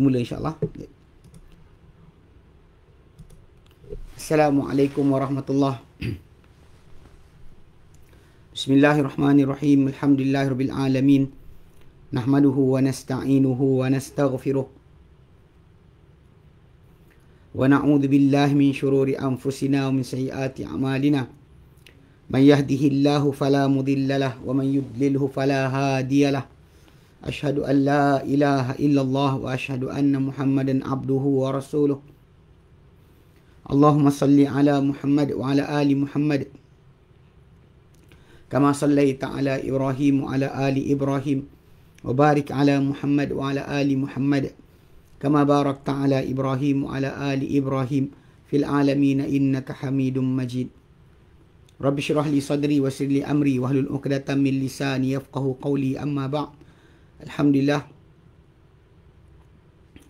Kita mula insyaAllah. Assalamualaikum warahmatullahi Bismillahirrahmanirrahim. Alhamdulillahirabbil alamin. Nahmaduhu wa nasta'inuhu wa nastaghfiruh. Wa na'udzu billahi min syururi anfusina wa min sayyiati a'malina. Man yahdihillahu fala mudilla lahu wa man yudlilhu fala hadiya lahu. Asyhadu an la ilaha illallah wa asyhadu anna Muhammadan abduhu wa rasuluh. Allahumma salli ala Muhammad wa ala ali Muhammad. Kama sallaita ala Ibrahim wa ala ali Ibrahim. Wa barik ala Muhammad wa ala ali Muhammad. Kama barakta ala Ibrahim wa ala ali Ibrahim fil alamin innaka Hamidum Majid. Rabbi shrah li sadri wa yassir li amri wahlul 'uqdatam min lisani yafqahu qawli. Amma ba'd. Alhamdulillah,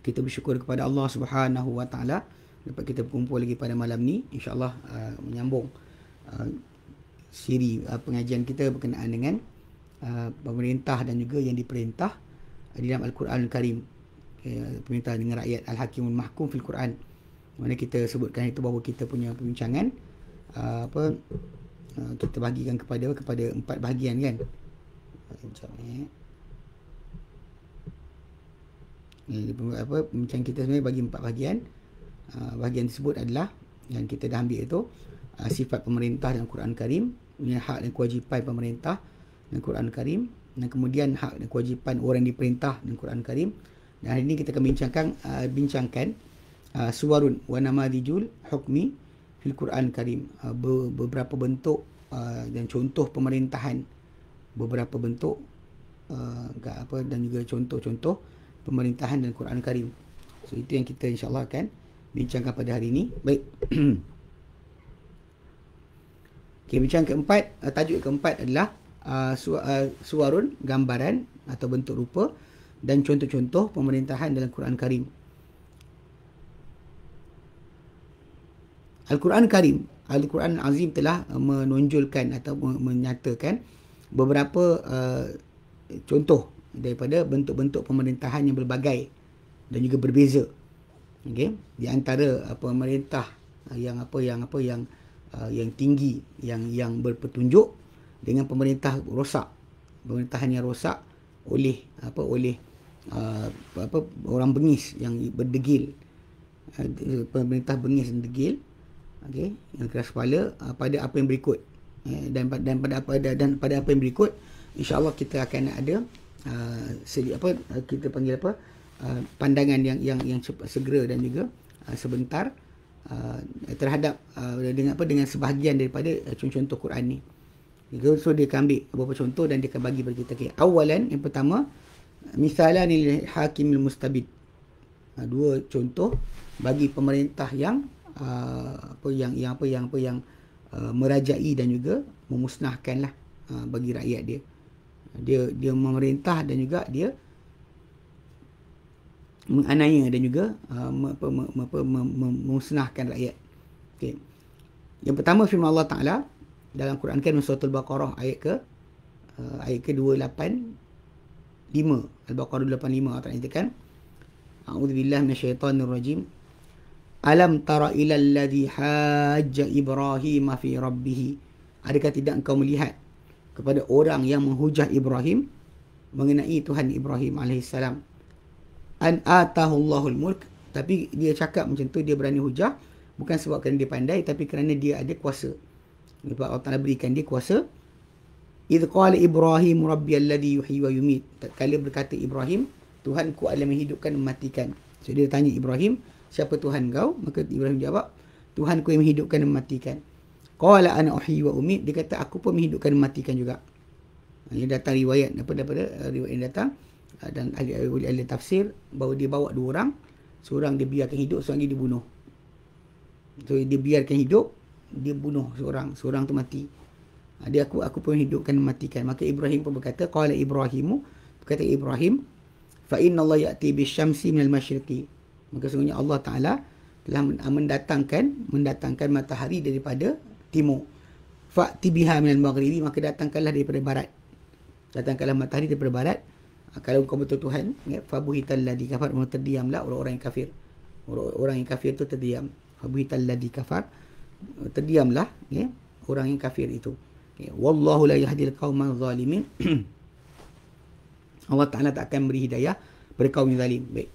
kita bersyukur kepada Allah Subhanahu wa taala dapat kita berkumpul lagi pada malam ni, insya-Allah menyambung siri pengajian kita berkenaan dengan pemerintah dan juga yang diperintah di dalam Al-Quranul Karim. Perintah dengan rakyat, Al-Hakimul Mahkum fil Quran. Mana kita sebutkan itu bahawa kita punya perbincangan kita bahagikan kepada 4 bahagian kan. Pembincang kita sebenarnya bagi 4 bahagian. Bahagian tersebut adalah yang kita dah ambil itu sifat pemerintah dalam Quran Karim, hak dan kewajipan pemerintah dalam Quran Karim, dan kemudian hak dan kewajipan orang yang diperintah dalam Quran Karim. Dan hari ini kita akan bincangkan suwarun wa namadijul hukmi fil Quran Karim, beberapa bentuk dan contoh pemerintahan, beberapa bentuk dan juga contoh-contoh pemerintahan dalam Quran Karim. So itu yang kita insya-Allah akan bincangkan pada hari ini. Baik. Okay, bincang keempat, tajuk keempat adalah suwarun, gambaran atau bentuk rupa dan contoh-contoh pemerintahan dalam Quran Karim. Al-Quran Karim, Al-Quran Azim telah menonjolkan atau menyatakan beberapa contoh daripada bentuk-bentuk pemerintahan yang berbagai dan juga berbeza. Okey, di antara pemerintah yang tinggi, yang berpetunjuk, dengan pemerintah rosak, pemerintahan yang rosak oleh orang bengis yang berdegil, pemerintah bengis dan degil, okey, yang keras kepala, pada apa yang berikut, dan pada apa yang berikut insya-Allah kita akan ada kita panggil pandangan yang segera dan juga sebentar terhadap dengan sebahagian daripada contoh-contoh Quran ni. So dia akan ambil beberapa contoh dan dia akan bagi kepada kita. Okay. Awalan, yang pertama, misalan lil hakimil mustabid. 2 contoh bagi pemerintah yang merajai dan juga memusnahkanlah bagi rakyat dia. Dia memerintah dan juga dia menganiaya dan juga memusnahkan rakyat. Okay. Yang pertama, firman Allah Ta'ala dalam Quran Karim surah Al-Baqarah ayat ke 285. Al-Baqarah 285, Allah Ta'ala nyatakan, A'udzubillahi minasyaitonirrajim. Alam tara ilal ladzi hajja Ibrahim fi rabbih. Adakah tidak engkau melihat kepada orang yang menghujah Ibrahim mengenai Tuhan Ibrahim alaihissalam? An atahullahul mulk. Tapi dia cakap macam tu, dia berani hujah bukan sebab kerana dia pandai, tapi kerana dia ada kuasa. Sebab Allah Ta'ala berikan dia kuasa. Idh qala Ibrahim rabbiyalladzi yuhyi wa yumit. Tatkala berkata Ibrahim, Tuhanku adalah menghidupkan dan mematikan. So dia tanya Ibrahim, siapa Tuhan kau? Maka Ibrahim jawab, Tuhanku yang menghidupkan dan mematikan. Qala ana uhyi wa umit. Dia kata, aku pun menghidupkan dan mematikan juga. Ini datang riwayat daripada riwayat yang datang dan ahli tafsir bahawa dia bawa 2 orang. Seorang dia biarkan hidup, seorang dia bunuh. So dia biarkan hidup, dia bunuh seorang tu mati. Dia aku pun hidupkan dan matikan. Maka Ibrahim pun berkata, qala Ibrahimu, berkata Ibrahim, fa inna Allah ya'ti bisyamsi minal masyriqi. Maka sesungguhnya Allah Ta'ala telah mendatangkan matahari daripada timur. Fa'ti biha minal maghribi, maka datangkanlah daripada barat. Datangkanlah matahari daripada barat. Kalau kau betul Tuhan, ya, fabuhital ladzi kafar, terdiamlah orang-orang yang kafir. Orang yang kafir itu terdiam. Fabuhital ladzi kafar, terdiamlah, ya, orang yang kafir itu. Okay. Wallahu la yahdil qauman zalimin. Allah Ta'ala tak akan beri hidayah pada kaum yang zalim. Baik.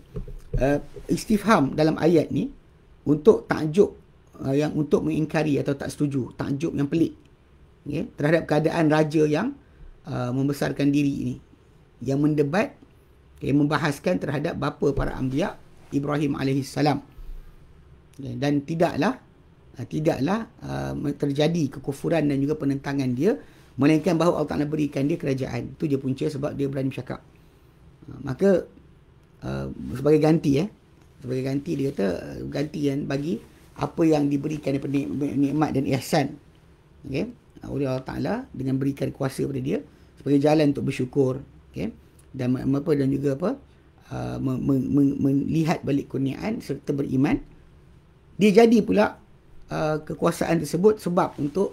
Istifham dalam ayat ni untuk takjub, yang untuk mengingkari atau tak setuju, takjub yang pelik, okay, terhadap keadaan raja yang membesarkan diri ini, yang mendebat, okay, membahaskan terhadap bapa para anbiya Ibrahim AS, okay, dan tidaklah terjadi kekufuran dan juga penentangan dia, melainkan bahawa Allah Ta'ala berikan dia kerajaan. Itu dia punca sebab dia berani bercakap. Maka sebagai ganti, sebagai ganti, dia kata gantian bagi apa yang diberikan daripada nikmat dan ihsan, okay, oleh Allah Ta'ala dengan berikan kuasa kepada dia sebagai jalan untuk bersyukur, okay, dan juga melihat balik kurniaan serta beriman. Dia jadi pula kekuasaan tersebut sebab untuk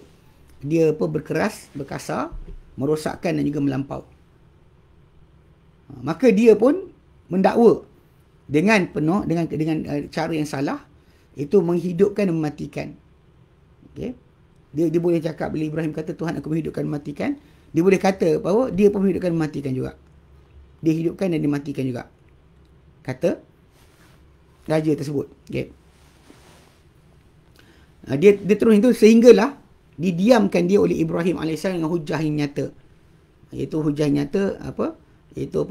dia berkeras, berkasar, merosakkan dan juga melampau. Maka dia pun mendakwa dengan penuh, dengan cara yang salah, itu menghidupkan dan mematikan. Okay. Dia boleh cakap, bila Ibrahim kata Tuhan aku menghidupkan dan mematikan, dia boleh kata bahawa dia pun menghidupkan dan mematikan juga. Dia hidupkan dan dimatikan juga, kata raja tersebut. Okay. Dia terus itu sehinggalah didiamkan dia oleh Ibrahim AS dengan hujah yang nyata. Iaitu hujah nyata apa? Iaitu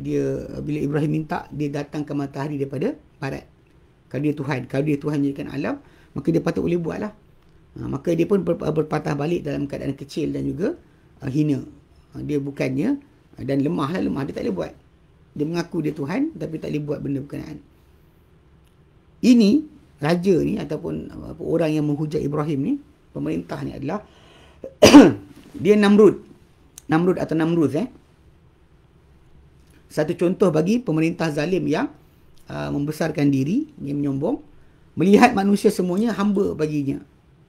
dia bila Ibrahim minta dia datangkan matahari daripada barat. Kalau dia Tuhan jadikan alam, maka dia patut boleh buatlah. Maka dia pun berpatah balik dalam keadaan kecil dan juga hina. Dia bukannya dan lemah, dia tak boleh buat. Dia mengaku dia Tuhan tapi tak boleh buat benda berkenaan. Ini raja ni ataupun orang yang menghujat Ibrahim ni, pemerintah ni adalah dia Namrud atau Namrud. Satu contoh bagi pemerintah zalim yang membesarkan diri, yang menyombong, melihat manusia semuanya hamba baginya.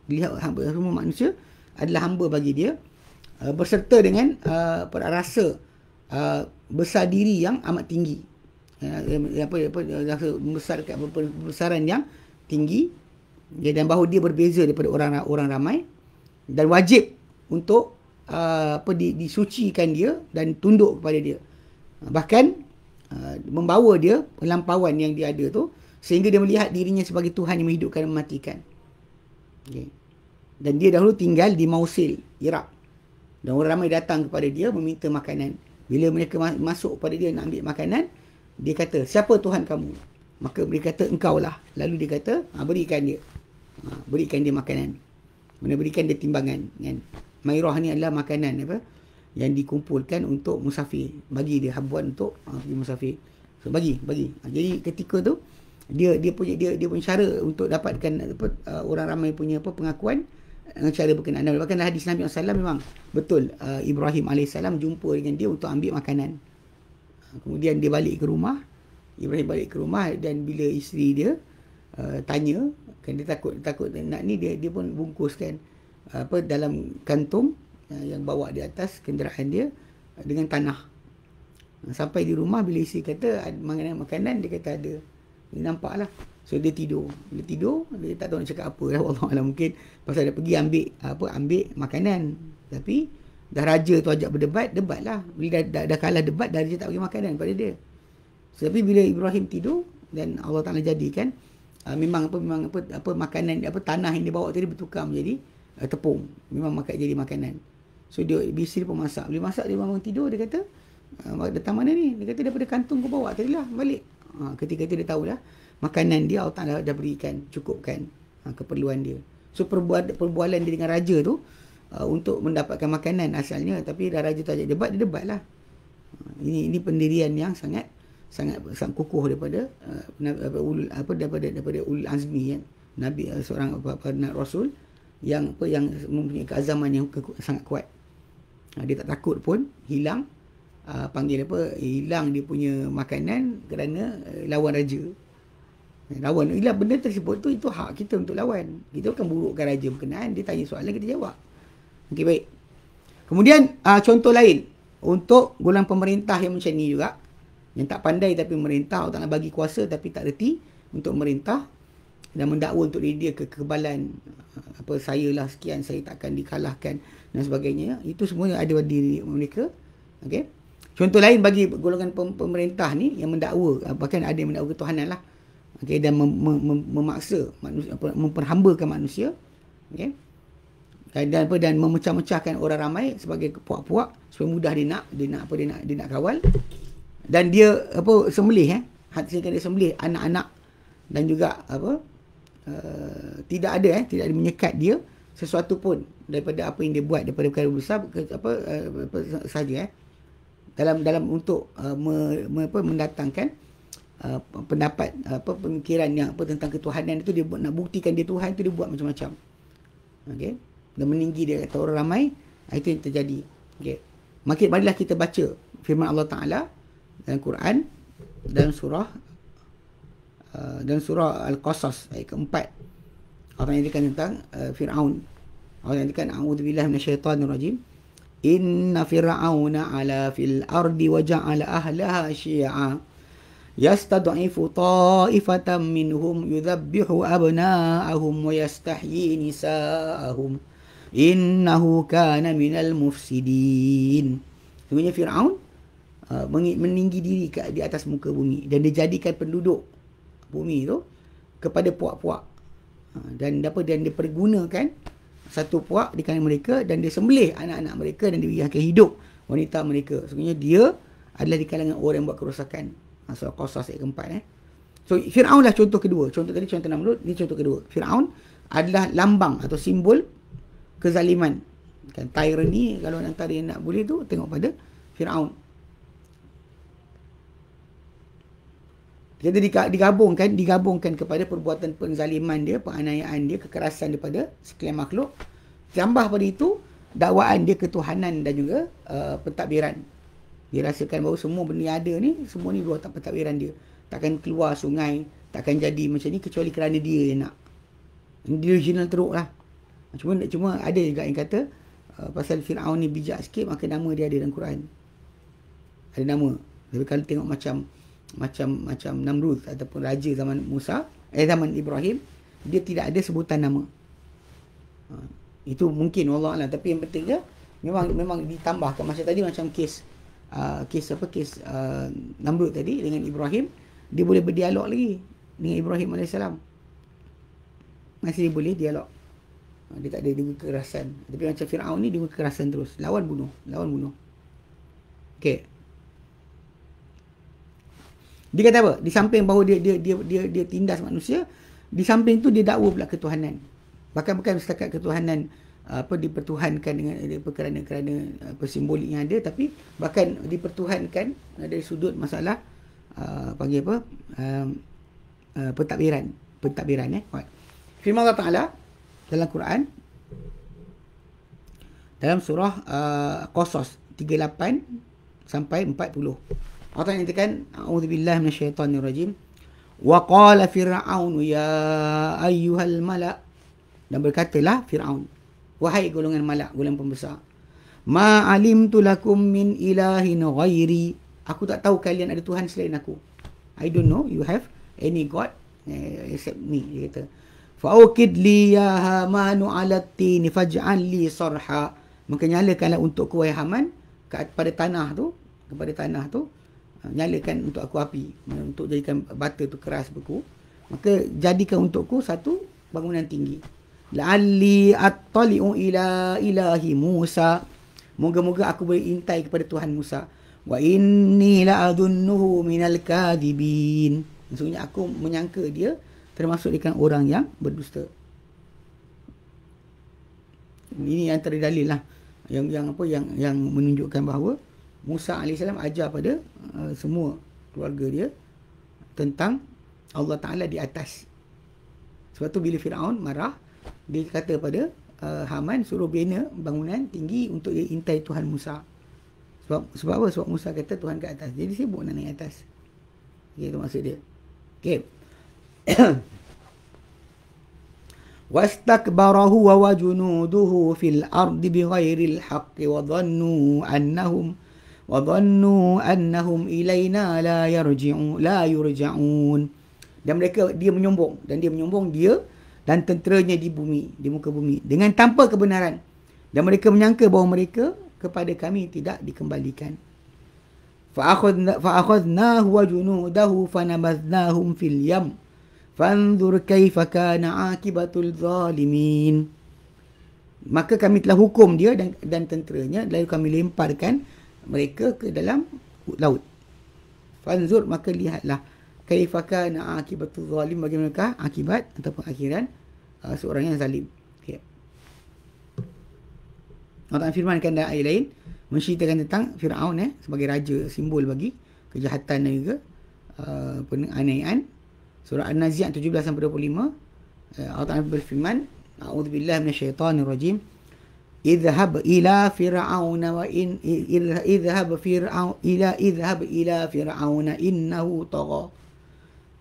Lihat semua manusia adalah hamba bagi dia, berserta dengan rasa besar diri yang amat tinggi, pembesaran yang tinggi, dan bahawa dia berbeza daripada orang ramai dan wajib untuk disucikan dia dan tunduk kepada dia, bahkan membawa dia pelampauan yang dia ada tu, sehingga dia melihat dirinya sebagai Tuhan yang menghidupkan dan mematikan. Okay. Dan dia dahulu tinggal di Mosul, Iraq, dan orang ramai datang kepada dia meminta makanan. Bila mereka masuk kepada dia nak ambil makanan, dia kata, siapa Tuhan kamu? Maka dia kata, engkau lah. Lalu dia kata, berikan dia makanan. Mana berikan dia timbangan, kan? Mairah ni adalah makanan yang dikumpulkan untuk musafir. Bagi dia habuan untuk pergi musafir. So bagi. Jadi ketika tu dia punya cara untuk dapatkan orang ramai punya pengakuan dengan cara berkenaan. Bahkan dalam hadis Nabi SAW memang betul, Ibrahim AS jumpa dengan dia untuk ambil makanan. Kemudian dia balik ke rumah. Ibrahim balik ke rumah, dan bila isteri dia tanya, kan dia takut nak ni, dia pun bungkuskan dalam kantung yang bawa di atas kenderaan dia dengan tanah. Sampai di rumah, bila isteri kata ada makanan, dia kata ada. Dia nampaklah. So dia tidur. Bila tidur, dia tak tahu nak cakap apa. Wallahualam, mungkin pasal dia pergi ambil makanan. Tapi dah raja tu ajak debatlah. Bila dah kalah debat, dah raja tak bagi makanan pada dia. So, tapi bila Ibrahim tidur dan Allah Taala jadikan memang makanan, tanah yang dia bawa tadi bertukar menjadi tepung. Memang jadi makanan. So dia isteri pun masak. Bila masak, dia bangun tidur, dia kata, datang mana ni? Dia kata, daripada kantung kau bawa tadi lah, balik. Ketika itu dia tahulah makanan dia Allah Ta'ala dah berikan, cukupkan keperluan dia. So perbualan dia dengan raja tu untuk mendapatkan makanan asalnya, tapi dah raja tu ajak debat, dia debat lah. Ini pendirian yang sangat kukuh daripada ulul azmi, kan? Nabi, seorang rasul yang mempunyai keazaman yang sangat kuat. Dia tak takut pun hilang hilang dia punya makanan kerana lawan raja. Hilang benda tersebut tu, itu hak kita untuk lawan. Kita bukan burukkan raja berkenaan, dia tanya soalan, kita jawab. Okey, baik. Kemudian contoh lain untuk golongan pemerintah yang macam ni juga, yang tak pandai tapi merintah, Allah Ta'ala bagi kuasa tapi tak reti untuk merintah dan mendakwa untuk diri dia kekebalan, apa, saya lah sekian, saya takkan dikalahkan dan sebagainya. Itu semua ada pada diri mereka. Okey. Contoh lain bagi golongan pemerintah ni yang mendakwa, bahkan ada yang mendakwa ketuhanan lah. Okey, dan memaksa manusia, memperhambakan manusia. Okey. Dan memecah-mecahkan orang ramai sebagai puak-puak supaya mudah dia nak kawal. Dan dia sembelih hatikan dia sembelih anak-anak dan juga tidak ada menyekat dia sesuatu pun daripada apa yang dia buat, daripada perkara besar saja dalam untuk mendatangkan pendapat pemikiran yang tentang ketuhanan itu. Dia nak buktikan dia Tuhan itu, dia buat macam-macam. Okey, dan meninggi dia kata orang ramai. Itu yang terjadi. Okey, marilah kita baca firman Allah Taala dalam Quran dalam surah Al-Qasas ayat keempat. Allah menyatakan tentang Fir'aun. Allah menyatakan a'udzubillahi minasyaitonir rajim. Inna fir'auna 'ala fil ardi wa ja'ala ahlaha syi'a yastad'ifu ta'ifatan minhum yudhabbihu abna'ahum wa yastahyi nisa'ahum innahu kana minal mufsidin. Sebenarnya Fir'aun meninggi diri di atas muka bumi dan dia jadikan penduduk bumi tu kepada puak-puak. Dan dia pergunakan satu puak di kalangan mereka dan dia sembelih anak-anak mereka dan dia biarkan hidup wanita mereka. Sebenarnya dia adalah di kalangan orang yang buat kerosakan. Surah Qasas ayat keempat. So Fir'aun lah contoh kedua. Contoh tadi contoh Namrud, ni contoh kedua. Fir'aun adalah lambang atau simbol kezaliman. Kan tyranny, kalau antara yang nak boleh tu tengok pada Fir'aun. Jadi digabungkan kepada perbuatan penzaliman dia, penganiayaan dia, kekerasan daripada sekalian makhluk. Tambah pada itu dakwaan dia ketuhanan dan juga pentadbiran. Dia rasakan bahawa semua benda yang ada ni, semua ni luar pentadbiran dia. Takkan keluar sungai, takkan jadi macam ni kecuali kerana dia yang nak. Delusional teruk lah. Cuma ada juga yang kata pasal Fir'aun ni bijak sikit, maka nama dia ada dalam Quran. Ada nama. Tapi kalau tengok macam Namrud ataupun raja zaman zaman Ibrahim, dia tidak ada sebutan nama. Itu mungkin wallah alam, tapi yang penting dia memang ditambahkan. Macam tadi macam kes Namrud tadi dengan Ibrahim, dia boleh berdialog lagi dengan Ibrahim AS. Masih dia boleh dialog. Dia tak ada guna kekerasan. Tapi macam Fir'aun ni dia guna kekerasan terus, lawan bunuh. Okey. Dia kata apa? Di samping bahawa dia tindas manusia, di samping tu dia dakwa pula ketuhanan. Bahkan bukan setakat ketuhanan dipertuhankan dengan kerana simbolik yang ada, tapi bahkan dipertuhankan dari sudut masalah pentadbiran. Firman Allah Taala dalam Quran dalam surah Qasas 38 sampai 40. Allah nyatakan a'udzubillahi minasyaitonirrajim wa qala fir'aun ya ayyuhal mala', dan berkatalah Fir'aun, wahai golongan malak, golongan pembesar, ma alimtu lakum min ilahin ghairi, aku tak tahu kalian ada Tuhan selain aku. I don't know you have any god except me. Dia kata fa'ukid li ya hamanu ala tini faj'al li sarha, maka nyalakanlah untukku wahai Haman kepada tanah tu, nyalakan untuk aku api, untuk jadikan bata tu keras beku, maka jadikan untukku satu bangunan tinggi. La'alli attali'u ila ilahi Musa, moga-moga aku boleh intai kepada Tuhan Musa. Wa inni la'adunnuhu minal kadhibin, maksudnya aku menyangka dia termasuk di kalangan orang yang berdusta. Ini antara dalil lah yang menunjukkan bahawa Musa AS ajar pada semua keluarga dia tentang Allah Ta'ala di atas. Sebab tu bila Fir'aun marah, dia kata pada Haman suruh bina bangunan tinggi untuk dia intai Tuhan Musa. Sebab apa? Sebab Musa kata Tuhan kat atas. Jadi sibuk nak naik atas. Okay, itu maksud dia. Okay. wastakbarahu wa junuduhu fil ardi bighairil haqqi wa dhannu annahum wa dhannu annahum ilaina la yurja'un. Dan dia menyombong dia dan tenteranya di muka bumi dengan tanpa kebenaran, dan mereka menyangka bahawa mereka kepada kami tidak dikembalikan. Fa'akhadnahu wa junudahu fanabadhnahum fil yam fanzur kaifa kana akibatul zalimin. Maka kami telah hukum dia dan tenteranya, lalu kami lemparkan mereka ke dalam laut. Fanzur, maka lihatlah, kaifa kana akibatul zalim, bagaimanakah akibat ataupun akhiran seorang yang zalim. Okay. Allah firmankan dalam ayat lain menceritakan tentang Fir'aun sebagai raja, simbol bagi kejahatan dan juga penganiayaan. Surah An-Nazi'at 17-25, Allah Ta'ala berfirman, A'udzubillahi minasyaitanir rajim. Idhhab ila fir'auna wa in idhhab ila fir'auna innahu tagha.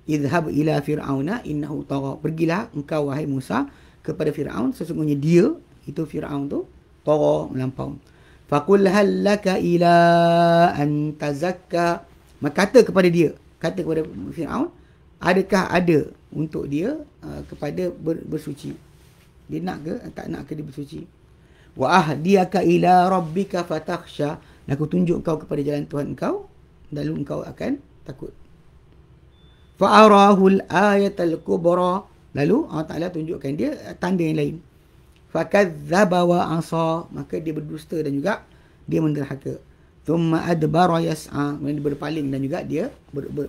Idhhab ila fir'auna innahu tagha. Pergilah engkau wahai Musa kepada Fir'aun, sesungguhnya dia itu Fir'aun tu tagha, melampau. Faqul hal laka ila an tazakka. Maka kata kepada Fir'aun, adakah ada untuk dia kepada bersuci? Dia nak ke tak nak ke dia bersuci? Wa ahdiyaka ila rabbika fatakhsha. Aku tunjuk kau kepada jalan Tuhan kau, lalu engkau akan takut. Fa arahul ayatal kubra. Lalu Allah Ta'ala tunjukkan dia tanda yang lain. Fakadzdzaba wa asa, maka dia berdusta dan juga dia menderhaka. Thumma adbara yas'a, dia berpaling dan juga dia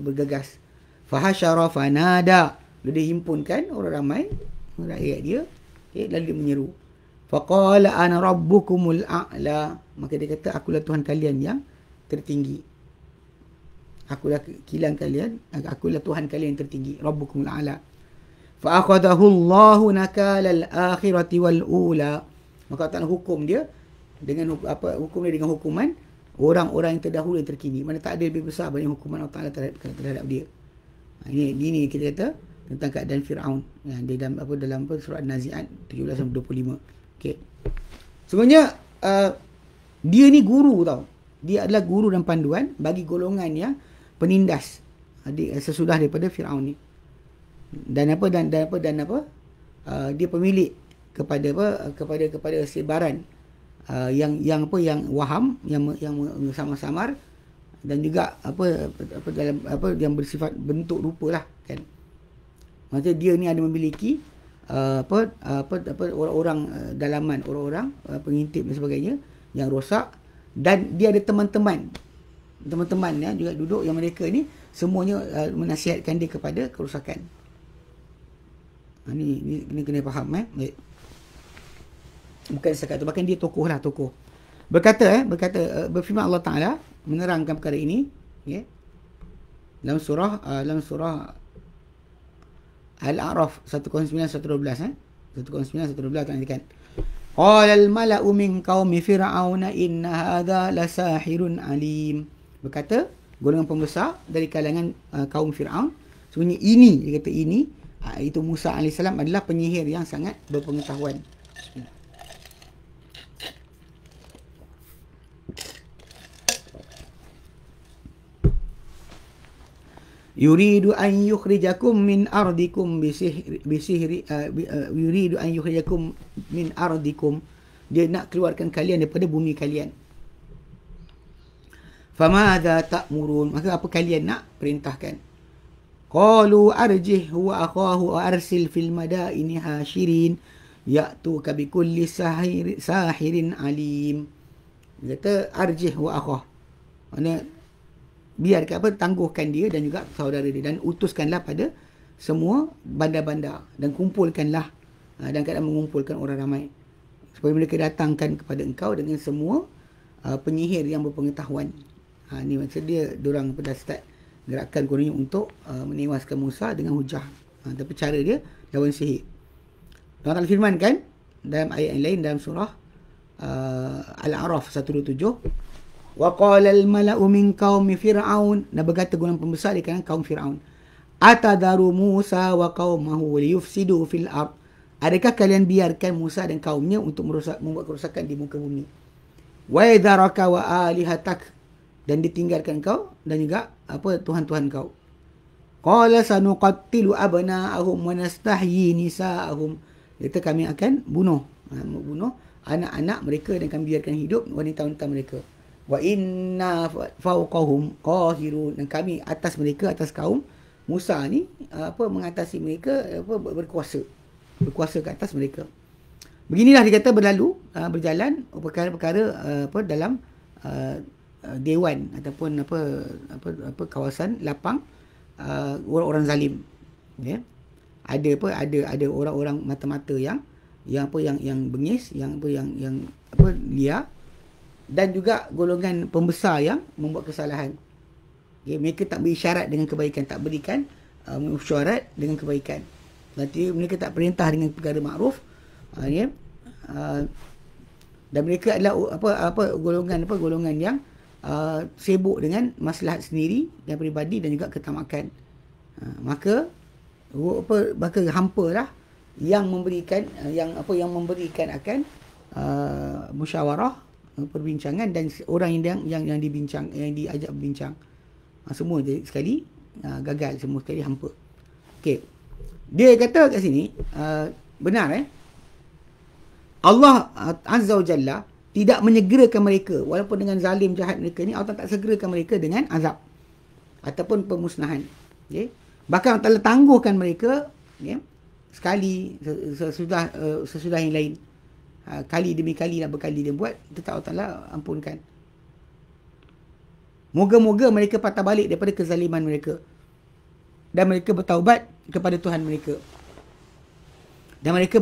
bergegas. Fahasyara fanada, lalu dia himpunkan orang ramai rakyat dia, lalu dia menyeru. Faqala ana rabbukumul a'la, maka dia kata akulah Tuhan kalian yang tertinggi. Akulah Tuhan kalian yang tertinggi, rabbukumul a'la. فَأَخَذَهُ اللَّهُ نَكَالَ الْآخِرَةِ وَالْأُولَى. Maka Allah hukum dia dengan hukuman orang-orang yang terdahulu yang terkini. Mana tak ada lebih besar banyak hukuman Allah Ta'ala terhadap dia. Ini kita kata tentang keadaan Fir'aun. Dia dalam surah An-Nazi'at 17-25. Okay. Sebenarnya dia ni guru tau. Dia adalah guru dan panduan bagi golongan yang penindas sesudah daripada Fir'aun ni. Dan dia pemilik kepada sebaran yang waham, yang samar-samar, dan juga yang bersifat bentuk rupa lah kan. Maksudnya dia ni ada memiliki orang-orang dalaman, orang-orang pengintip dan sebagainya yang rosak, dan dia ada teman-teman juga duduk yang mereka ni semuanya menasihatkan dia kepada kerosakan. Ini kena faham baik. Bukan setakat tu, bahkan dia tokoh. Berkata berfirman Allah Ta'ala menerangkan perkara ini, dalam surah Al-A'raf 109-112 109-112 kan. Qala al-mala'u min qaumi fir'auna inna hadha lasahirun alim. Berkata golongan pembesar dari kalangan kaum Fir'aun, sebenarnya dia kata itu Musa AS adalah penyihir yang sangat berpengetahuan. Yuridu an yukhrijakum min ardikum bisihri yuridu an yukhrijakum min ardikum. Dia nak keluarkan kalian daripada bumi kalian. Famadha ta'murun, maka apa kalian nak perintahkan? Qalu arjih wa akhahu wa arsil fil madaini hashirin ya'tuka bikulli sahirin alim. Dia kata arjih wa akhah, maknanya biarkan tangguhkan dia dan juga saudara dia, dan utuskanlah pada semua bandar-bandar, dan kumpulkanlah dan kadang mengumpulkan orang ramai supaya mereka datangkan kepada engkau dengan semua penyihir yang berpengetahuan. Ni maksud dia, diorang pada start gerakan kononnya untuk menewaskan Musa dengan hujah. Tapi cara dia lawan sihir. Allah firman kan dalam ayat yang lain dalam surah Al-A'raf 127, wa qala al-mala'u min qaumi fir'aun, dan berkata golongan pembesar di kalangan kaum Fir'aun, atadaru Musa wa qaumahu liyufsidu fil ard. Adakah kalian biarkan Musa dan kaumnya untuk membuat kerosakan di muka bumi? Wa idharaka wa alihatak, dan ditinggalkan kau dan juga apa tuhan-tuhan kau. Qala sanuqattilu abna'ahum wa nastahyi nisa'ahum. Kata kami akan bunuh anak-anak mereka dan kami biarkan hidup wanita-wanita mereka. Wa inna fawqahum qahirun. Dan kami atas mereka, atas kaum Musa ni mengatasi mereka, berkuasa ke atas mereka. Beginilah dia kata berjalan perkara-perkara dalam dewan ataupun kawasan lapang orang-orang zalim, ya. Ada orang-orang mata-mata yang bengis, yang liar, dan juga golongan pembesar yang membuat kesalahan. Okay, mereka tak beri syarat dengan kebaikan, tak berikan syarat dengan kebaikan. Nanti mereka tak perintah dengan perkara makruf, ya. Dan mereka adalah golongan yang sibuk dengan maslahat sendiri dan peribadi dan juga ketamakan. Maka hampalah yang memberikan akan musyawarah, perbincangan, dan orang yang diajak berbincang. Semua sekali gagal, semua sekali hampa. Okey. Dia kata kat sini benar, Allah Azza wa Jalla tidak menyegerakan mereka walaupun dengan zalim jahat mereka ni. Allah tak segerakan mereka dengan azab ataupun pemusnahan, okay? Bahkan Allah Ta'ala tangguhkan mereka, okay? Sekali sesudah yang lain, kali demi kali nak berkali dia buat, tetap Allah Ta'ala ampunkan. Moga-moga mereka patah balik daripada kezaliman mereka dan mereka bertaubat kepada Tuhan mereka, dan mereka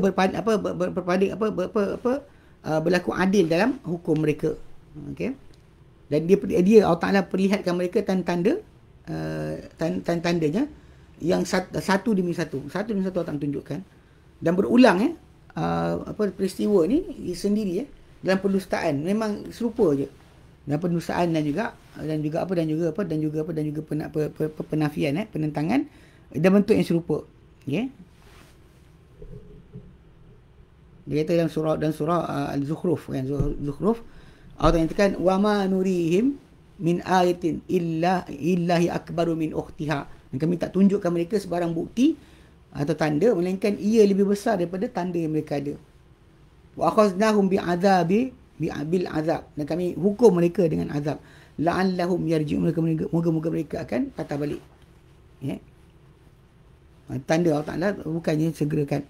berlaku adil dalam hukum mereka. Okay? Dan dia Allah Ta'ala perlihatkan mereka tanda-tandanya yang satu demi satu Allah Ta'ala tunjukkan, dan berulang peristiwa ni sendiri dalam pendustaan memang serupa je, dan pendustaan dan juga penafian, penentangan dan bentuk yang serupa. Okay? Dia kata dalam surah Al-Zukhruf, kan, Zukhruf, Allah nyatakan wa ma nurihim min ayatin illahi akbaru min ukhtiha. Dan kami tak tunjukkan mereka sebarang bukti atau tanda melainkan ia lebih besar daripada tanda yang mereka ada. Wa akhaznahum bil azab. Dan kami hukum mereka dengan azab. La'allahum yarji'un. Moga-moga mereka akan patah balik. Ya. Tanda Allah Ta'ala bukannya segerakan,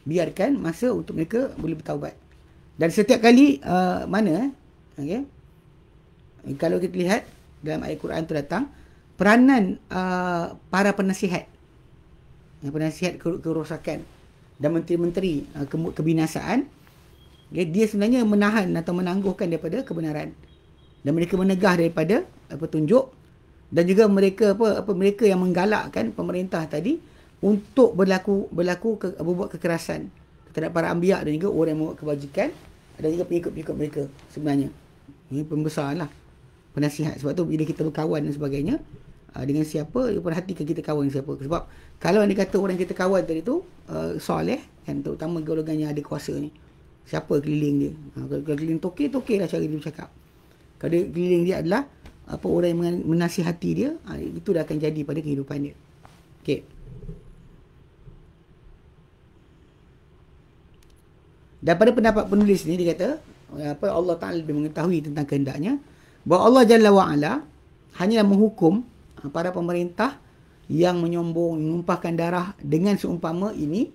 biarkan masa untuk mereka boleh bertaubat. Dan setiap kali okay, kalau kita lihat dalam ayat Quran tu datang peranan para penasihat, penasihat kerosakan dan menteri-menteri kebinasaan, okay, dia sebenarnya menahan atau menangguhkan daripada kebenaran, dan mereka menegah daripada petunjuk, dan juga mereka mereka yang menggalakkan pemerintah tadi untuk berbuat kekerasan terhadap para anbiya dan juga orang yang membuat kebajikan dan juga pengikut-pengikut mereka sebenarnya. Ini pembesar lah, penasihat. Sebab tu bila kita berkawan dan sebagainya dengan siapa, perhatikan kita kawan dengan siapa. Sebab kalau anda kata orang kita kawan tadi tu soleh, kan, terutama golongan yang ada kuasa ni, siapa keliling dia? Kalau keliling tokey lah cara dia bercakap. Kalau dia keliling dia adalah orang yang menasihati dia, itu dah akan jadi pada kehidupan dia. Okey. Daripada pendapat penulis ni, dia kata Allah Ta'ala lebih mengetahui tentang kehendaknya, bahawa Allah Jalla wa'ala hanyalah menghukum para pemerintah yang menyombong, menumpahkan darah dengan seumpama ini,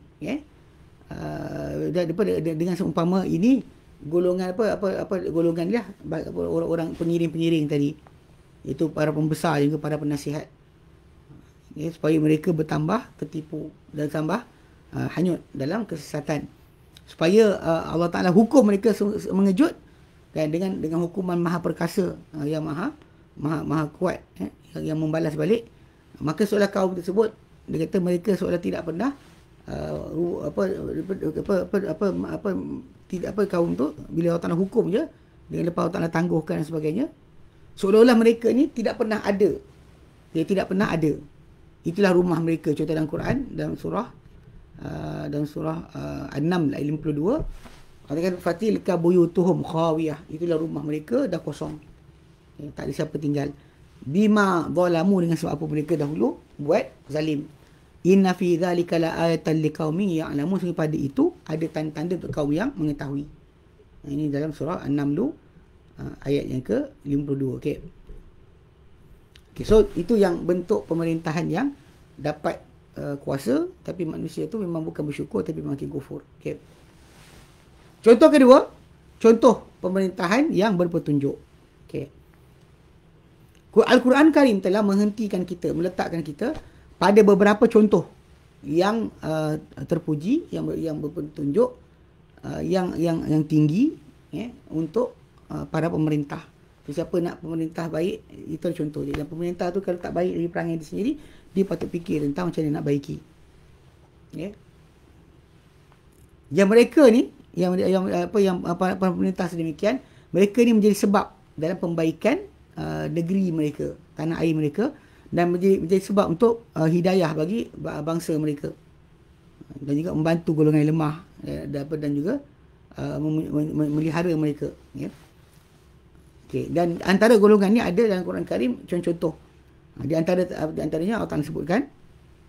dengan seumpama ini golongan golongan dia, orang-orang penyiring-penyiring tadi, itu para pembesar juga para penasihat, supaya mereka bertambah tertipu dan tambah hanyut dalam kesesatan, supaya Allah Ta'ala hukum mereka mengejut, kan, dengan hukuman maha perkasa, yang maha kuat, yang membalas balik. Maka seolah kaum tersebut, dia kata mereka seolah tidak pernah kaum tu, bila Allah Ta'ala hukum je, dengan lepas Allah Ta'ala tangguhkan dan sebagainya, seolah-olah mereka ni tidak pernah ada. Dia tidak pernah ada. Itulah rumah mereka. Contoh dalam Quran, dalam surah An-Naml ayat 52, katakan fatilka buyutuhum khawiyah, itulah rumah mereka dah kosong. Tak ada siapa tinggal. Bima zalamu, dengan sebab apa mereka dahulu buat zalim. Inna fi dzalika la ayatan liqaumin ya'lamun, sehingga pada itu ada tanda-tanda untuk kaum yang mengetahui. Ini dalam surah An-Naml ayat yang ke-52. Okey. Okay, so itu yang bentuk pemerintahan yang dapat kuasa, tapi manusia tu memang bukan bersyukur tapi makin kufur. Okay. Contoh kedua, contoh pemerintahan yang berpetunjuk. Okay. Al-Quran Karim telah menghentikan kita, meletakkan kita pada beberapa contoh yang terpuji, yang berpetunjuk, yang tinggi, untuk para pemerintah. Siapa nak pemerintah baik, itu contoh dia. Dan pemerintah tu kalau tak baik dari perangai dia sendiri, dia patut fikir tentang macam mana nak baiki. Yang mereka ni, yang para pemerintah sedemikian, mereka ni menjadi sebab dalam pembaikan negeri mereka, tanah air mereka, dan menjadi sebab untuk hidayah bagi bangsa mereka, dan juga membantu golongan yang lemah, dan juga melihara mereka. Okay. Dan antara golongan ni ada dalam Quran Karim contoh-contoh. Di antaranya Allah Ta'ala sebutkan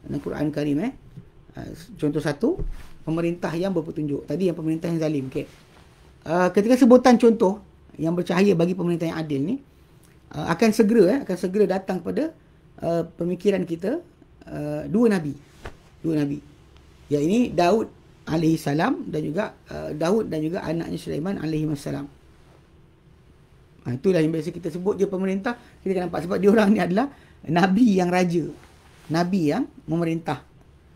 dalam Quran Karim, contoh satu, pemerintah yang berpetunjuk. Tadi yang pemerintah yang zalim. Okay. Ketika sebutan contoh yang bercahaya bagi pemerintah yang adil ni, akan segera datang pada pemikiran kita dua nabi. Ya, ini Daud alaihi salam dan juga Daud dan juga anaknya Sulaiman alaihi wassalam. Itulah yang biasa kita sebut dia pemerintah. Kita akan nampak sebab dia orang ni adalah nabi yang raja, nabi yang memerintah.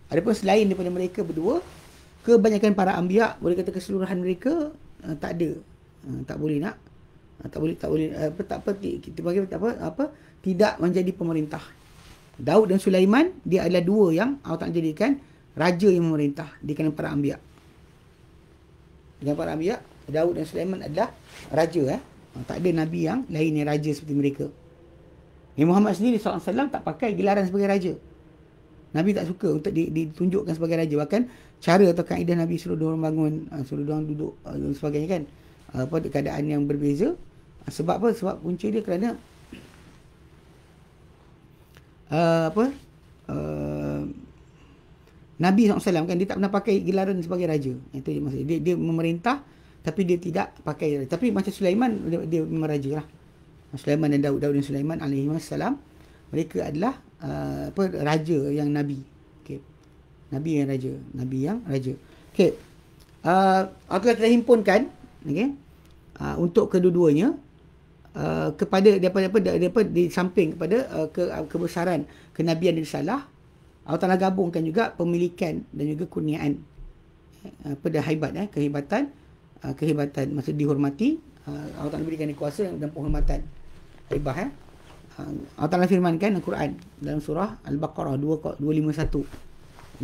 Adapun selain daripada mereka berdua, kebanyakan para anbiya, boleh kata keseluruhan mereka tak ada, tak boleh kita bagi tidak menjadi pemerintah. Daud dan Sulaiman, dia adalah dua yang Allah Ta'ala jadikan raja yang memerintah di kalangan para anbiya. Dengan para anbiya, Daud dan Sulaiman adalah raja. Tak ada nabi yang lain yang raja seperti mereka. Nabi Muhammad sendiri SAW tak pakai gelaran sebagai raja. Nabi tak suka untuk ditunjukkan sebagai raja. Bahkan cara atau kaedah Nabi suruh diorang bangun, suruh diorang duduk dan sebagainya kan, keadaan yang berbeza. Sebab apa? Sebab punca dia kerana Nabi SAW kan, dia tak pernah pakai gelaran sebagai raja. Itu je maksud dia memerintah, tapi dia tidak pakai. Tapi macam Sulaiman, dia memang raja lah. Sulaiman dan Daud dan Sulaiman alaihi wassalam, mereka adalah raja yang nabi. Okay. Nabi yang raja. Okay. Allah telah himpunkan, okay, untuk kedua-duanya, kepada daripada di samping kepada kebesaran kenabian dan risalah, Allah Ta'ala gabungkan juga pemilikan dan juga kurniaan, pada haibat, kehebatan, maksud dihormati. Allah Ta'ala berikan kuasa dan penghormatan, haibah. Allah Ta'ala firmankan dalam Quran dalam surah Al-Baqarah 251.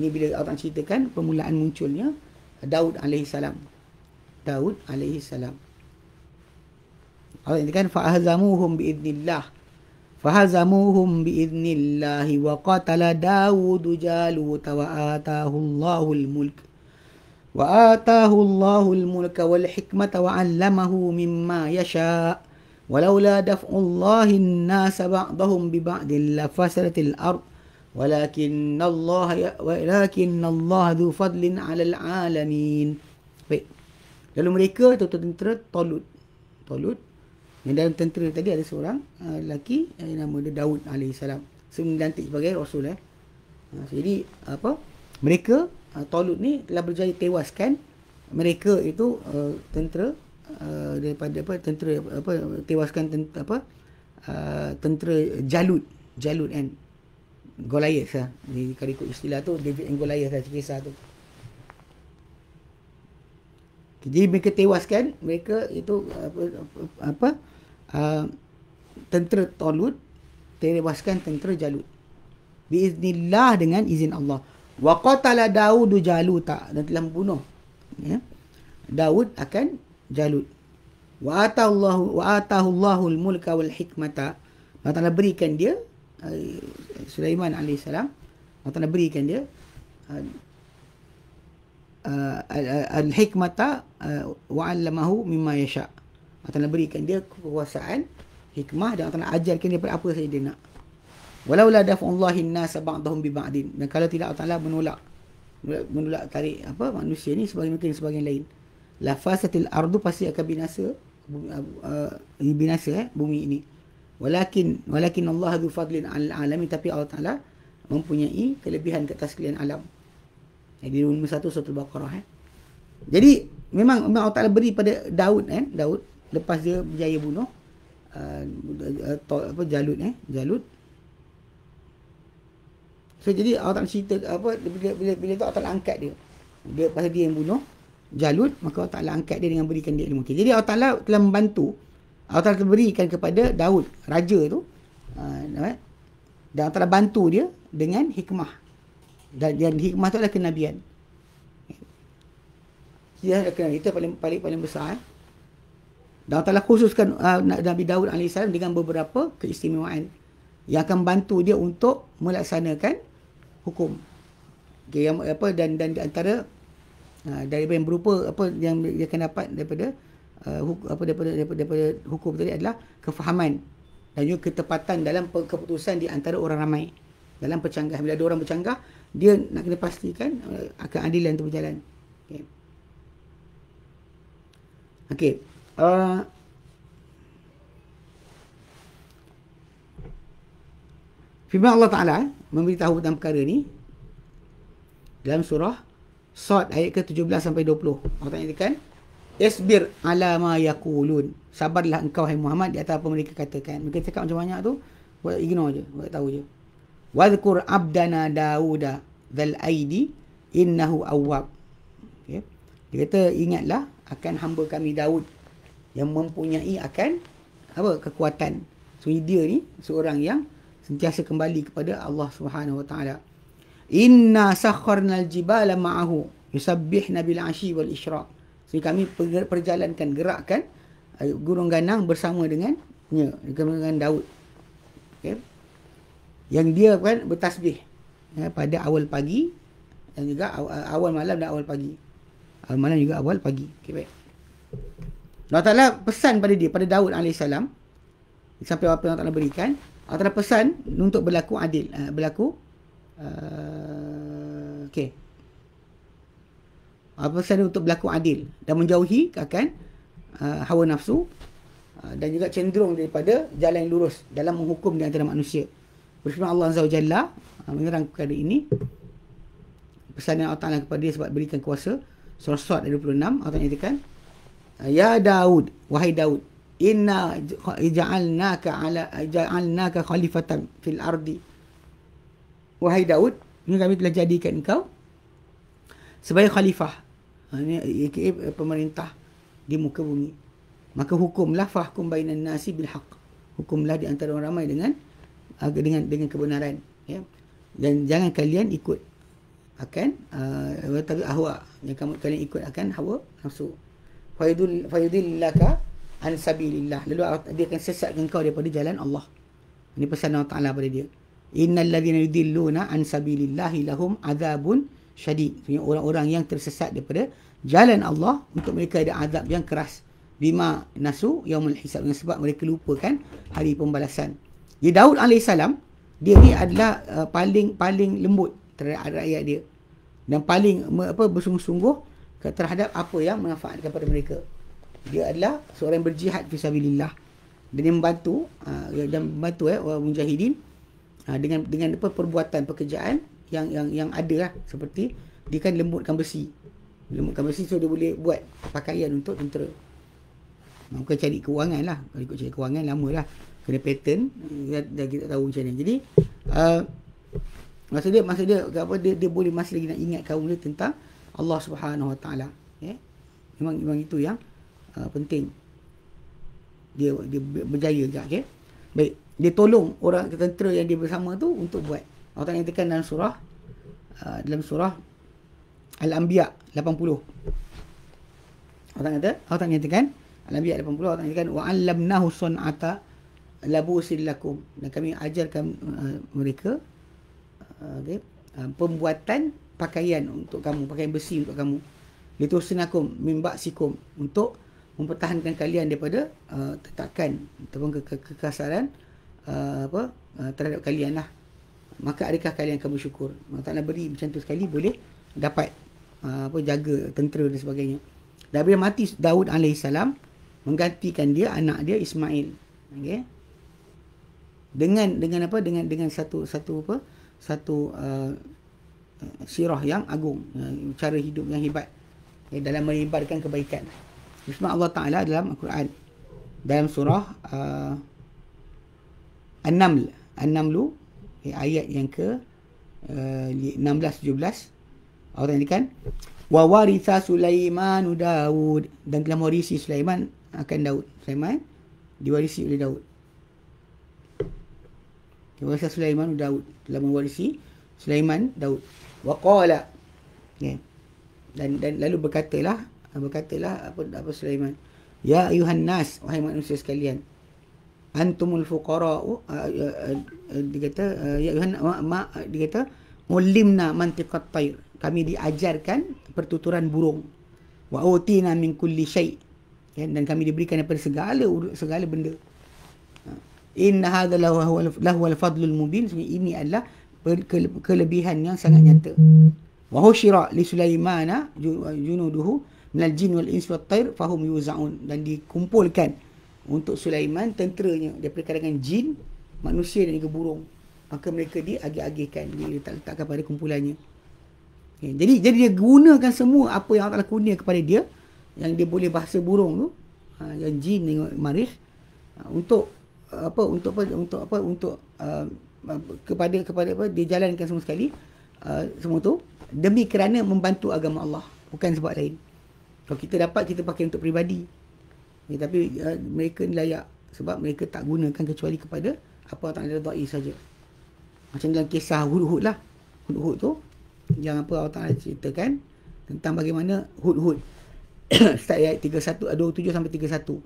Ini bila Allah Ta'ala ceritakan permulaan munculnya Daud alaihi salam. Allah katakan fa'ahzamuhum biidznillah wa qatala Dawud Jalut wa atahu Allahul mulka wal hikmata wa 'allamahu mimma yasha' walaula daf'ullahi an-nasa ba'dahum bi ba'din lafasadatil ard walakinnallaha dzu fadlin 'alal 'alamin. Baik. Lalu mereka tentera Talut. Yang dalam tentera tadi ada seorang lelaki yang nama dia Daud alaihissalam. Sebelum dilantik sebagai rasul. Jadi mereka Talut ni telah berjaya tewaskan mereka itu tentera daripada tewaskan tentera Jalut kan, Goliath lah. Kalau ikut istilah tu David and Goliath lah kisah tu. Jadi mereka tewaskan mereka itu tentera Talut tewaskan tentera Jalut biiznillah, dengan izin Allah. Wa qatala Daud Jaluta, dan telah membunuh Daud akan Jalut. Wa atahu Allahul mulka wal hikmata, Allah Ta'ala berikan dia Sulaiman alaihissalam, Allah Ta'ala berikan dia al-hikmata wa 'allamahu mimma yasha'. Allah Ta'ala berikan dia kekuasaan hikmah, dan Allah Ta'ala ajarkan dia apa saja dia nak. Walau la dafa'ullahi an-nasa ba'dahum bi ba'din. Dan kalau tidak Allah Ta'ala menolak tarik manusia ni sebagian lain. La fasatil ardu, pasti akan binasa bumi ini. Walakin Allah dzu fadlin 'alal alamin, tapi Allah Ta'ala mempunyai kelebihan ke atas sekalian alam. Di nombor 1 surah Al-Baqarah. Jadi memang Allah Ta'ala beri pada Daud Daud lepas dia berjaya bunuh Jalut. So jadi Allah Ta'ala cerita bila tu Allah Ta'ala angkat dia pasal dia yang bunuh Jalut, maka Allah Ta'ala angkat dia dengan berikan dia ilmu. Jadi Allah Ta'ala telah membantu, Allah Ta'ala berikan kepada Daud, raja tu, dan Allah Ta'ala bantu dia dengan hikmah, dan hikmah tu adalah kenabian. Itu paling besar. Dan Allah Ta'ala khususkan Nabi Daud AS dengan beberapa keistimewaan yang akan bantu dia untuk melaksanakan hukum. Okay, dan di antara daripada yang berupa yang dia akan dapat daripada hukum tadi adalah kefahaman dan juga ketepatan dalam keputusan di antara orang ramai dalam percanggah. Bila ada orang bercanggah, dia nak kena pastikan keadilan itu berjalan. Okey. Firman Allah Ta'ala memberitahu tentang perkara ni dalam surah Sad ayat ke-17 sampai 20. Allah Ta'ala katakan, "Isbir ala ma yaqulun." Sabarlah engkau hai Muhammad di atas apa mereka katakan. Mereka cakap macam banyak tu, buat ignore je, buat tahu je. "Wadhkur abdana Dauda dzal aidi innahu awwab." Okay. Dia kata, ingatlah akan hamba kami Daud yang mempunyai akan kekuatan. So dia ni seorang yang sentiasa kembali kepada Allah Subhanahu Wa Taala. Inna sakharnal jibala ma'ahu yusabbihna bil ashi wal isyraq. So kami perjalankan, gerakkan gunung ganang bersama dengan Daud. Okay. Yang dia kan bertasbih pada awal pagi dan juga awal malam dan awal pagi. Awal malam juga awal pagi. Okay, baik. Allah Ta'ala pesan pada dia, pada Daud AS, sampai apa yang Allah Ta'ala berikan, Allah Ta'ala pesan untuk berlaku adil. Pesan untuk berlaku adil dan menjauhi akan hawa nafsu dan juga cenderung daripada jalan yang lurus dalam menghukum di antara manusia. Berfirman Allah Azza wa Jalla menyerang perkara ini. Pesan Allah Ta'ala kepada dia sebab berikan kuasa. Surah Sad ayat 26, Allah Ta'ala nyatakan, "Ya Daud, wahai Daud, inna ja'alnaka khalifatan fil ardi." Wahai Daud, ini kami telah jadikan engkau sebagai khalifah, ini pemerintah di muka bumi. Maka hukumlah, fahkum bainan nasi bil haqq. Hukumlah di antara orang ramai dengan kebenaran, ya. Dan jangan kalian ikut akan ahwa, yang kalian ikut akan hawa nafsu. Fayudillaka an sabilillah. Lalu dia akan sesatkan kau daripada jalan Allah. Ini pesan Allah Ta'ala pada dia. Innal ladzina yudilluna an sabilillahi lahum adzabun syadid. Orang-orang yang tersesat daripada jalan Allah, untuk mereka ada azab yang keras. Bima nasu yaumul hisab, dengan sebab mereka lupakan hari pembalasan. Jadi Daud AS, dia ni adalah paling lembut terhadap rakyat dia dan paling bersungguh-sungguh terhadap apa yang memanfaatkan kepada mereka. Dia adalah seorang yang berjihad fisabilillah dan dia membantu orang mujahidin dengan perbuatan pekerjaan yang ada lah, seperti dia kan lembutkan besi, so dia boleh buat pakaian untuk tentera. Bukan cari kewangan lah, kalau ikut cari kewangan lama lah, kena pattern, dah kita tahu macam mana. Jadi maksud dia dia boleh masih lagi nak ingat kaum dia tentang Allah Subhanahu Wa Taala. Memang itu yang penting. Dia berjaya juga. Okay? Baik, dia tolong orang tentera yang dia bersama tu untuk buat. Allah Ta'ala nyatakan dalam surah Al-Anbiya 80. Allah Ta'ala nyatakan Al-Anbiya 80, Allah Ta'ala nyatakan wa 'allamnahu sun'ata labusil lakum, dan kami ajarkan mereka pembuatan pakaian untuk kamu, pakaian besi untuk kamu. Litusnakum min ba'sikum, untuk mempertahankan kalian daripada tetakan ataupun kekasaran terhadap kalian lah. Maka adakah kalian akan bersyukur? Allah Ta'ala beri macam tu sekali boleh dapat jaga tentera dan sebagainya. Dan bila mati Daud AS, menggantikan dia anak dia Ismail. Okey. Dengan satu sirah yang agung, cara hidup yang hebat, dalam menyebarkan kebaikan. Firman Allah Ta'ala dalam Al-Quran dalam surah An-Naml, ayat yang ke 16-17, Allah Ta'ala wa waritha Sulaiman Daud, dan telah mewarisi Sulaiman akan Daud. Sulaiman diwarisi oleh Daud. Warisa Sulaiman Daud, telah mewarisi Sulaiman Daud. Wa qala, dan lalu berkatalah apa Sulaiman, ya ayuhan nas, wahai manusia sekalian, antumul fuqara, dia kata ya ayuhan dia kata ulimna mantiqat tayr, kami diajarkan pertuturan burung, wa utina min kulli syai', dan kami diberikan daripada segala benda. Inna hadha lahu al-fadlul mubin, ini adalah kelebihan yang sangat nyata. Wa husyira li Sulaimana junuduhu minal jin wal ins wat tayr fahum yuzaun, dan dikumpulkan untuk Sulaiman tenteranya daripada kalangan jin, manusia dan juga burung, maka mereka diagih-agihkan, diletakkan pada kumpulannya. Jadi dia gunakan semua apa yang Allah kurnia kepada dia, yang dia boleh bahasa burung tu, yang jin dengan marikh, untuk kepada dia jalankan semua sekali, semua tu demi kerana membantu agama Allah, bukan sebab lain. Kalau kita dapat, kita pakai untuk peribadi, tapi mereka ni layak sebab mereka tak gunakan kecuali kepada apa yang Allah redai saja. Macam dalam kisah Hudhud lah. Hudhud tu yang Allah Ta'ala ceritakan tentang bagaimana Hudhud start ayat 27 sampai 31.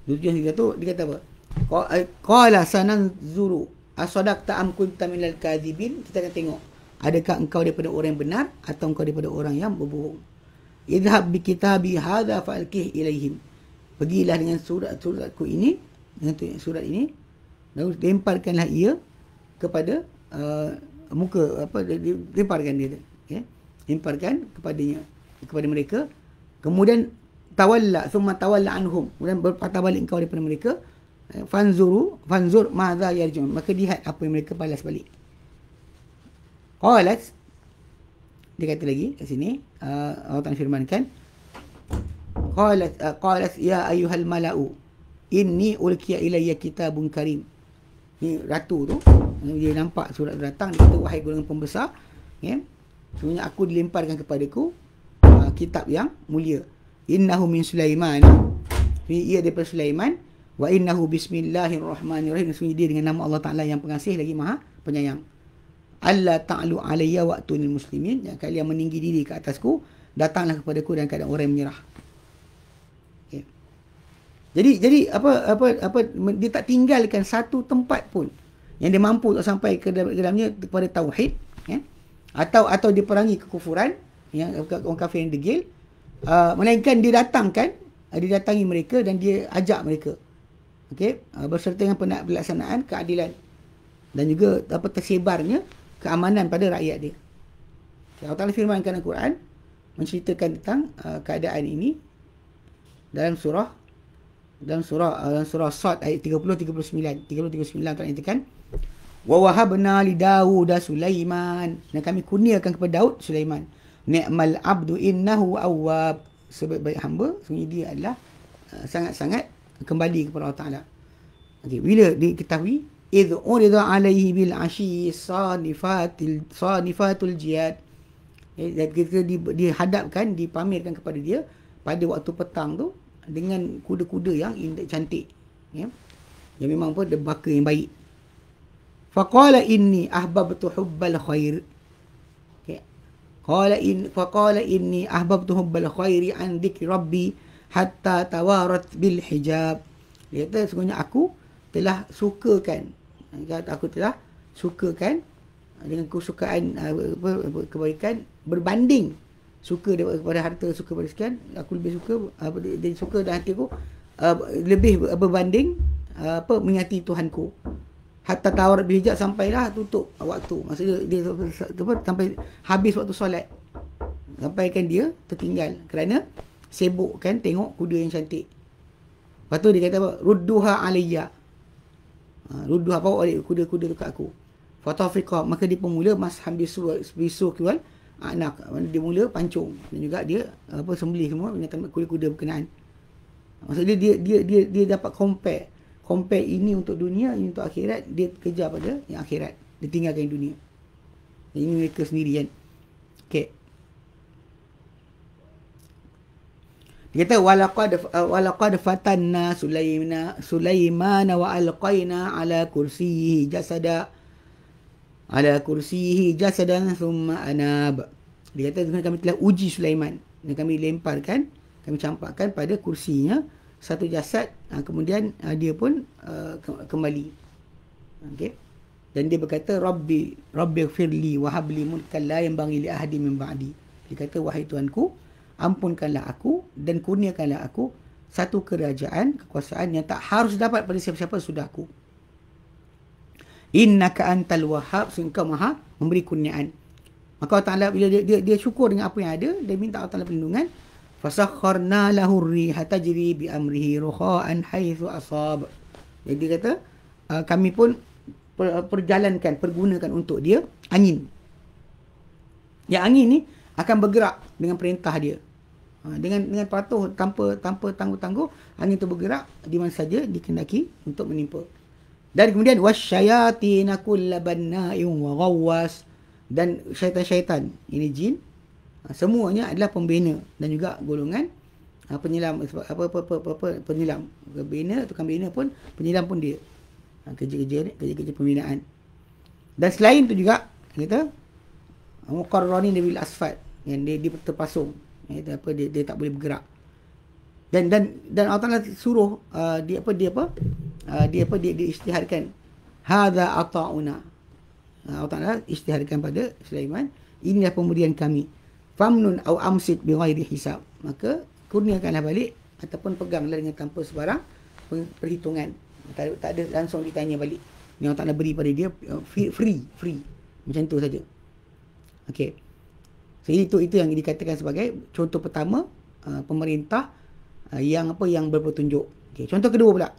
27 dia kata apa? Qala sananzuru asadaqta am kunta minal kadhibin. Kita akan tengok, adakah engkau daripada orang yang benar atau engkau daripada orang yang berbohong. Idhab bi kitabi hadha fa'alqih ilaihim. Pergilah dengan suratku ini, dengan surat ini, lalu lemparkanlah ia kepada lemparkan dia, lemparkan kepada mereka. Kemudian thumma tawalla anhum, kemudian berpatah balik engkau daripada mereka. Fanzur madza yarjun, maka lihat apa yang mereka balas balik. Qalat, dia kata lagi kat sini, Allah Ta'ala firmankan, qalat ya ayyuhal mala'u inni ulqiya ilayya kitabun karim. Ni ratu tu, dia nampak surat datang, dia kata, wahai golongan pembesar, sebenarnya aku dilemparkan kepadaku kitab yang mulia. Innahu min Sulaiman, ia daripada Sulaiman. Wa innahu bismillahirrahmanirrahim, sebenarnya dia dengan nama Allah Ta'ala yang pengasih lagi maha penyayang. Allah ta'lu alayya wa'tunil muslimin, yang kalian meninggi diri ke atasku, datanglah kepadaku dan keadaan orang yang menyerah. Okay. Jadi dia tak tinggalkan satu tempat pun yang dia mampu untuk sampai ke dalamnya kepada tauhid, atau diperangi kekufuran, yang orang kafir yang degil, melainkan dia datangi mereka dan dia ajak mereka, berserta dengan pelaksanaan keadilan dan juga tersebarnya keamanan pada rakyat dia. Allah Ta'ala firmankan Al-Quran menceritakan tentang keadaan ini dalam surah Sad ayat 30-39 Allah nyatakan, wa wahabna li Daud Sulaiman, dan kami kurniakan kepada Daud Sulaiman, ni'mal abdu innahu awwab, sebaik-baik hamba, sebenarnya dia adalah sangat-sangat kembali kepada Allah Ta'ala. Bila diketahui idh urida alaihi bil ashi sanifatul jihad, ketika dihadapkan, dipamerkan kepada dia pada waktu petang tu dengan kuda-kuda yang indah cantik, yang memang pun debaka yang baik. Faqala inni ahbabtu hubbal khair, faqala inni ahbabtu hubbal khairi an dzikri rabbi hatta tawarat bil hijab. Dia kata, sesungguhnya aku telah sukakan dengan kesukaan kebaikan berbanding suka daripada harta, suka pada sekian, aku lebih suka dia suka dalam hati aku lebih berbanding menyati Tuhanku. Hatta tawar bijak sampailah tutup waktu. Maksudnya dia sampai habis waktu solat. Sampaikan dia tertinggal kerana sibuk kan tengok kuda yang cantik. Lepas tu dia kata apa? Rudduha alayya. Rudduha, bawa balik kuda-kuda dekat aku. Fatafiqah, maka dia pemula masham bisu kiwal anak. Dia mula pancung dan juga dia sembelih semua binatang kuda-kuda berkenaan. Maksudnya dia dapat compare ini untuk dunia, ini untuk akhirat, dia kejar pada yang akhirat, dia tinggalkan dunia. Ini mereka sendiri kan. Okey. Dia kata walaqad fatanna Sulaiman wa alqaina ala kursiyihi jasadan thumma anab. Dia kata kami telah uji Sulaiman dan kami lemparkan, kami campakkan pada kursinya satu jasad, kemudian dia pun kembali. Okey. Dan dia berkata Rabbi ighfirli wa habli mulkan la yanbaghi li ahadin min ba'di. Dia kata wahai Tuhanku, ampunkanlah aku dan kurniakanlah aku satu kerajaan, kekuasaan yang tak harus dapat pada siapa-siapa sudahku. Innaka antal wahhab, engkau maha memberi kurniaan. Maka Allah Ta'ala bila dia syukur dengan apa yang ada, dia minta Allah Ta'ala perlindungan. Fasakharna lahu ar-riha tajri bi amrihi rukha'an haitsu asab. Jadi dia kata kami pun pergunakan untuk dia angin. Yang angin ni akan bergerak dengan perintah dia. Dengan patuh, tanpa tangguh-tangguh, angin itu bergerak di mana saja dikehendaki untuk menimpa. Dan kemudian wasyayatin kullabanna'in wa ghawwas, dan syaitan-syaitan, ini jin, semuanya adalah pembina dan juga golongan penyelam, penyelam. Tukang bina pun, penyelam pun dia. Kerja-kerja pembinaan. Dan selain itu juga kita muqarranin bil asfad, yang dia terpasung, dia tak boleh bergerak. Dan Allah Taala suruh dia isytiharkan hadza ata'una. Allah Taala isytiharkan pada Sulaiman, inilah pemberian kami. Famnun au amsik bighairi hisab. Maka kurniakanlah balik ataupun peganglah dengan tanpa sebarang perhitungan. Tak ada langsung ditanya balik. Ni Allah Taala beri pada dia free. Macam tu saja. Okey. So itu yang dikatakan sebagai contoh pertama pemerintah yang berpetunjuk. Okey, contoh kedua pula.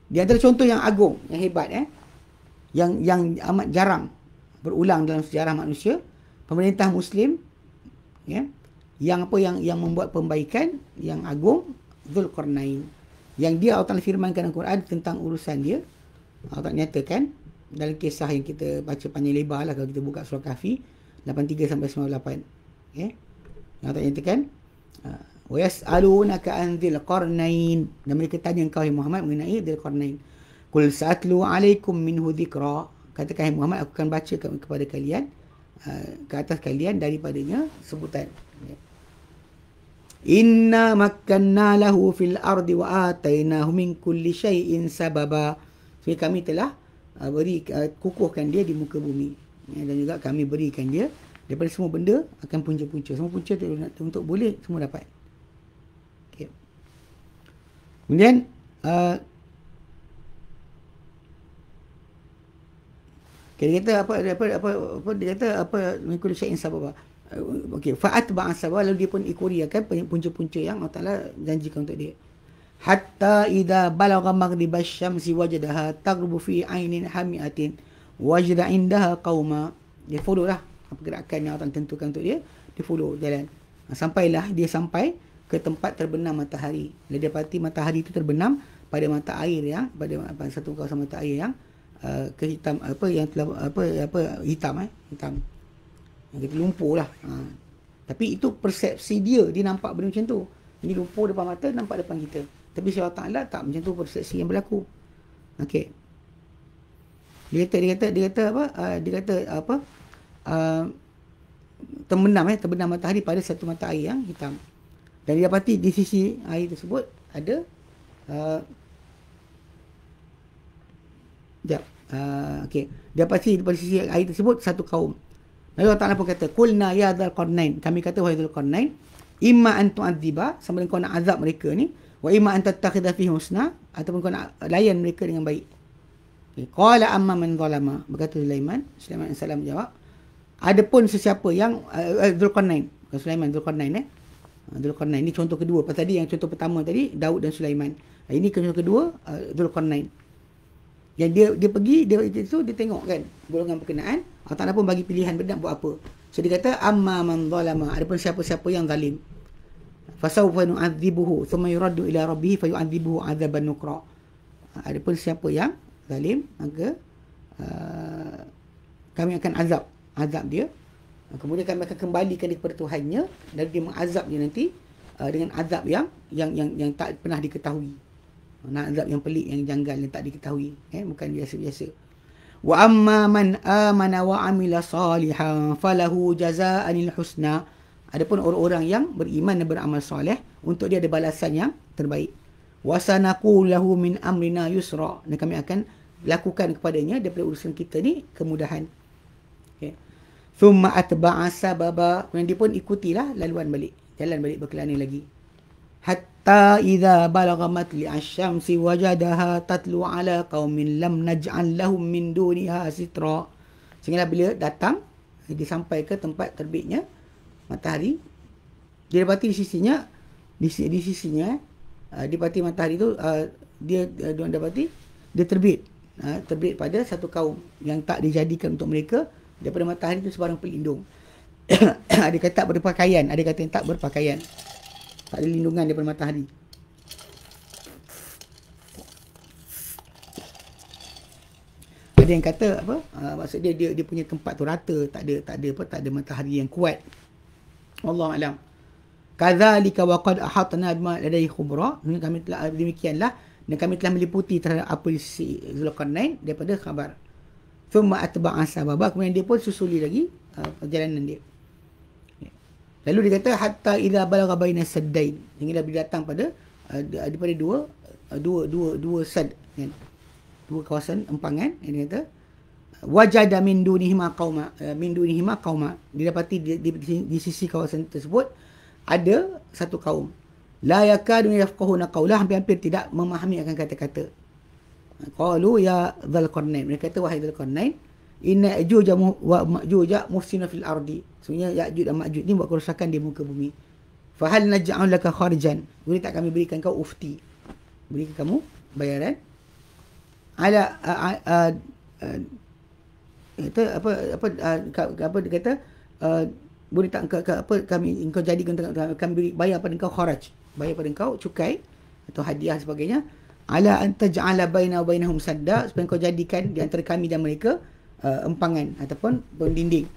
Di antara contoh yang agung, yang hebat yang amat jarang berulang dalam sejarah manusia, pemerintah muslim yang membuat pembaikan yang agung, Zulkarnain. Yang dia Allah Ta'ala firmankan dalam Quran tentang urusan dia. Allah Ta'ala nyatakan dalam kisah yang kita baca panjang lebar lah kalau kita buka surah Kahfi 83 sampai 98. Okay. Allah Ta'ala nyatakan wa yas'alunaka an dzil qarnain, dan mereka tanya engkau Muhammad mengenai dzil qarnain. Qul sa'atlu 'alaikum minhu dzikra. Katakan Muhammad, aku akan baca kepada kalian ke atas kalian daripadanya sebutan. Inna makkanna lahu fil ardi wa atainahu min kulli syai'in sababa. So kami telah kukuhkan dia di muka bumi, dan juga kami berikan dia daripada semua benda akan punca-punca. Semua punca untuk boleh semua dapat. Okay. Kemudian dia kata dia kata min kulli syai'in sababa. Okey, fa'atba'a sababa, lalu dia pun ikuri akan punca-punca yang Allah Taala janjikan untuk dia. Hatta idza balagha maghribasy syamsi wajadaha taghrubu fi 'ainin hami'atin wajada 'indaha qauma. Dia follow lah pergerakan yang Allah tentukan untuk dia, dia follow jalan. Sampailah dia sampai ke tempat terbenam matahari. Dia dapati matahari itu terbenam pada mata air yang pada satu kawasan mata air yang kehitam hitam. Yang kita lumpur lah. Tapi itu persepsi dia nampak benda macam tu. Ini lumpur depan mata, nampak depan kita. Tapi Allah Ta'ala tak macam tu persepsi yang berlaku. Okey. Dia kata terbenam matahari pada satu mata air yang hitam. Dan dia dapati di sisi air tersebut ada okey. Dia dapati pada sisi air tersebut satu kaum. Lalu Allah Ta'ala pun kata, Qulna ya Dzal Qarnain. Kami kata, wahai Dzul Qarnain, imma an tu'adziba, sama kau nak azab mereka ni, wa imma an tattakhidha fihi husna, ataupun kau nak layan mereka dengan baik. Qala amma man zalama. Berkata Sulaiman AS jawab, adapun sesiapa yang Dzulqarnain, bukan Sulaiman, Dzulqarnain Dzulqarnain ni contoh kedua. Pasal tadi yang contoh pertama tadi Daud dan Sulaiman. Ini contoh kedua Dzulqarnain. Yang dia pergi, dia tengok kan golongan berkenaan. Allah Ta'ala pun bagi pilihan nak buat apa. So dia kata amma man zalama, adapun siapa-siapa yang zalim, fasawfa nu'adzibuhu thumma yuraddu ila rabbih fayu'adzibuhu 'adzaban nukra. Adapun siapa yang zalim, maka kami akan azab dia. Kemudian kami akan kembalikan dia kepada Tuhannya, dan dia mengazab dia nanti dengan azab yang tak pernah diketahui. Azab yang pelik, yang janggal, yang tak diketahui, bukan biasa-biasa. Wa amma man amana wa amila salihan falahu jazaa'anil husna. Adapun orang-orang yang beriman dan beramal soleh, untuk dia ada balasan yang terbaik. Wa sanaqulu lahu min amrina yusra. Dan kami akan lakukan kepadanya daripada urusan kita ni kemudahan. Okay. Thumma atba'a sababa. Kemudian dia pun ikutilah laluan balik, jalan balik berkelana lagi. Hatta idza balagha matli'a asy-syamsi wajadaha tatlu ala qaumin lam naj'al lahum min duniha sitra. Sehingga bila datang, dia sampai ke tempat terbitnya matahari, dia dapati di sisinya dapati matahari tu dia dapati dia terbit pada satu kaum yang tak dijadikan untuk mereka daripada matahari itu sebarang pelindung. Ada kata tak berpakaian, ada kata yang tak berpakaian, tak ada lindungan daripada matahari. Ada yang kata apa? Maksud dia punya tempat tu rata, tak ada matahari yang kuat. Wallahu a'lam. Kadzalika wa qad ahatna bima ladayhi khubra. Kami telah demikianlah, dan kami telah meliputi terhadap apa di sisi Dzulqarnain daripada khabar. Thumma atba'a sababa. Kemudian dia pun susuli lagi perjalanan dia. Lalu dia kata hatta idza balagha baina saddain. Hingga dia datang pada daripada dua sad, kan? Dua kawasan empangan. Dia kata wajada min dunihima qauma. Dia dapati di sisi kawasan tersebut ada satu kaum. La yakadu yafqahuna qawla, hampir-hampir tidak memahami akan kata-kata. Qalu ya Dzal Qarnain. Mereka kata, wahai Dzal Qarnain, inna Ya'juj wa Ma'juj mufsiduna fil ardi. Sebenarnya Ya'juj dan Ma'juj ni buat kerosakan di muka bumi. Fa hal naj'al laka kharijan. Boleh tak kami berikan kau ufti? Berikan kamu bayaran ala dia kata boleh tak engkau jadikan kami bayar pada engkau kharaj, bayar pada engkau cukai atau hadiah sebagainya, ala an taj'ala baina wa bainahum sadda, supaya engkau jadikan di antara kami dan mereka empangan ataupun pendinding.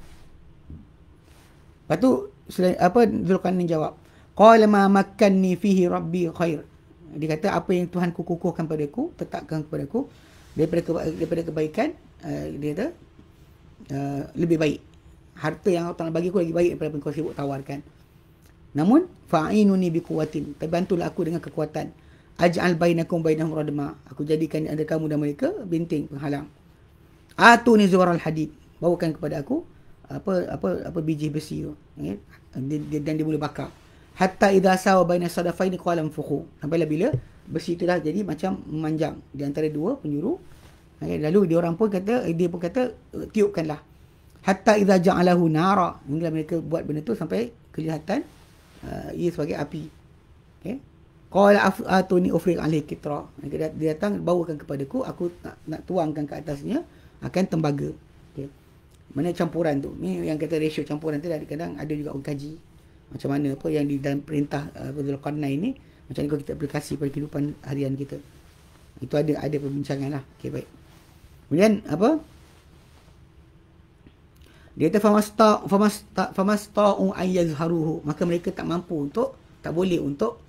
Lepas tu Dzulqarnain jawab, qala ma makkanni fihi rabbi khair. Dia kata, apa yang Tuhanku kukuhkan padaku, tetapkan kepadaku daripada kebaikan, dia kata lebih baik. Harta yang Allah bagi aku lagi baik daripada apa yang kau sibuk tawarkan. Namun fa'inuni biquwatin, bantulah aku dengan kekuatan. Aj'al bainakum bainahum radma, aku jadikan antara kamu dan mereka binting penghalang. Atuni zuwaral hadid, bawakan kepada aku apa biji besi tu, dan dia mula bakar. Hatta idza sawa baina sadafaini qala anfukhu, sampai bila besi itu dah jadi macam memanjang di antara dua penjuru. Lalu dia pun kata tiupkanlah. Hatta idza ja'alahu nara, hingga mereka buat benda tu sampai kelihatan ia sebagai api. Okey. Qala atuni ufriq alaihi kitra. Dia datang bawakan kepadaku, aku nak tuangkan ke atasnya akan tembaga. Okey. Mana campuran tu? Ni yang kata ratio campuran tu kadang ada juga orang kaji macam mana apa yang di dalam perintah Dzulqarnain ni, macam mana kita aplikasi pada kehidupan harian kita. Itu ada perbincangan lah. Okey, baik. Kemudian apa? Dia kata famasta'u ayyazharuhu, maka mereka tak boleh untuk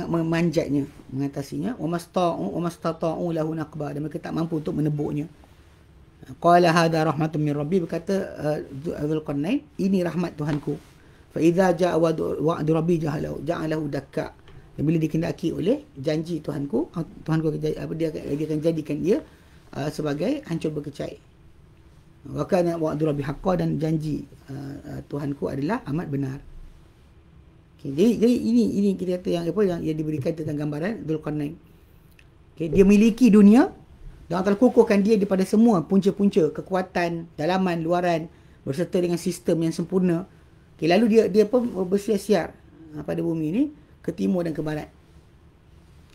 memanjatnya, mengatasinya. Wamastata'u lahu naqba, dan mereka tak mampu untuk menebuknya. Qala hadha rahmatun min rabbi, berkata Dzulqarnain, ini rahmat Tuhanku. Fa idza ja'a wa'du rabbi ja'alahu dakka, dan bila dikendaki oleh janji Tuhanku dia akan jadikan dia sebagai hancur berkecai. Wa kana wa'du rabbi haqqan, dan janji Tuhanku adalah amat benar. Okay, jadi ini kita kata yang apa yang diberikan tentang gambaran Dzulqarnain. Okay, dia miliki dunia dan Allah kukuhkan dia daripada semua punca-punca kekuatan dalaman, luaran, berserta dengan sistem yang sempurna. Okay, lalu dia pun bersiar-siar pada bumi ni ke timur dan ke barat.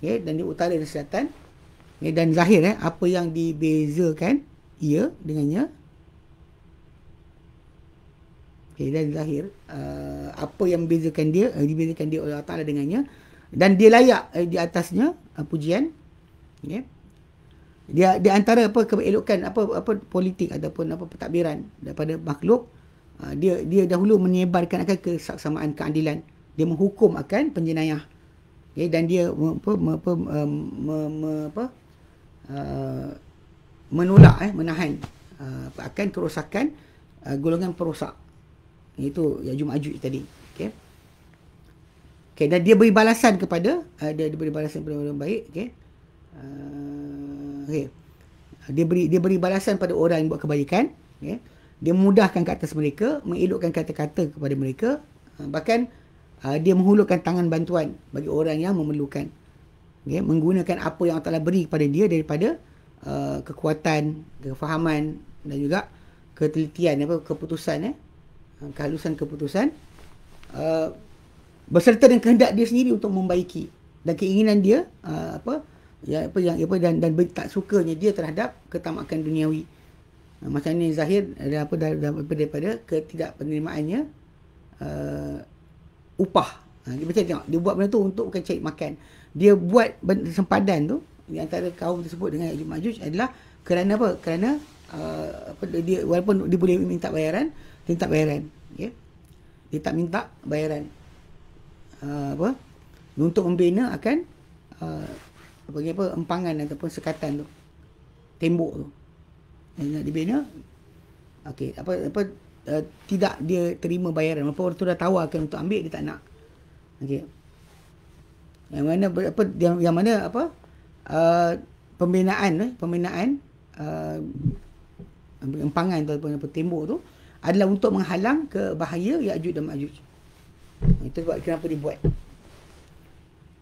Okay, dan di utara dan selatan. Okay, dan zahir apa yang dibezakan ia dengannya. Okay, dan zahir apa yang dibezakan dia oleh Allah Ta'ala dengannya, dan dia layak di atasnya pujian. Okay. Dia di antara keelokan apa politik ataupun pentadbiran daripada makhluk, dia dahulu menyebarkan akan kesamaan keadilan, dia menghukum akan penjenayah, okay, dan dia menolak menahan akan kerosakan golongan perosak, itu Ya'juj Ma'juj tadi. Okay. Okay, dan dia beri balasan kepada dia beri balasan kepada orang baik. Okay. Okay. Dia beri balasan pada orang yang buat kebaikan. Okay. Dia memudahkan ke atas mereka, mengelokkan kata-kata kepada mereka, bahkan dia menghulurkan tangan bantuan bagi orang yang memerlukan. Okay. Menggunakan apa yang Allah Ta'ala beri kepada dia daripada kekuatan, kefahaman dan juga ketelitian, keputusan, kehalusan keputusan, berserta dengan kehendak dia sendiri untuk membaiki, dan keinginan dia dan tak sukanya dia terhadap ketamakan duniawi. Macam ni zahir daripada ketidakpenerimaannya upah. Dia macam tengok, dia buat benda tu untuk bukan cari makan. Dia buat sempadan tu di antara kaum tersebut dengan Ya'juj Ma'juj adalah kerana apa? Kerana dia walaupun dia boleh minta bayaran, dia tak bayaran. Okay? Dia tak minta bayaran. Untuk membina akan empangan ataupun sekatan tu, tembok tu yang nak dibina. Okey, tidak dia terima bayaran, walaupun orang tu dah tawarkan untuk ambil, dia tak nak. Okey, yang mana pembinaan empangan tu ataupun tembok tu adalah untuk menghalang ke bahaya Ya'juj dan Ma'juj. Itu sebab kenapa dibuat.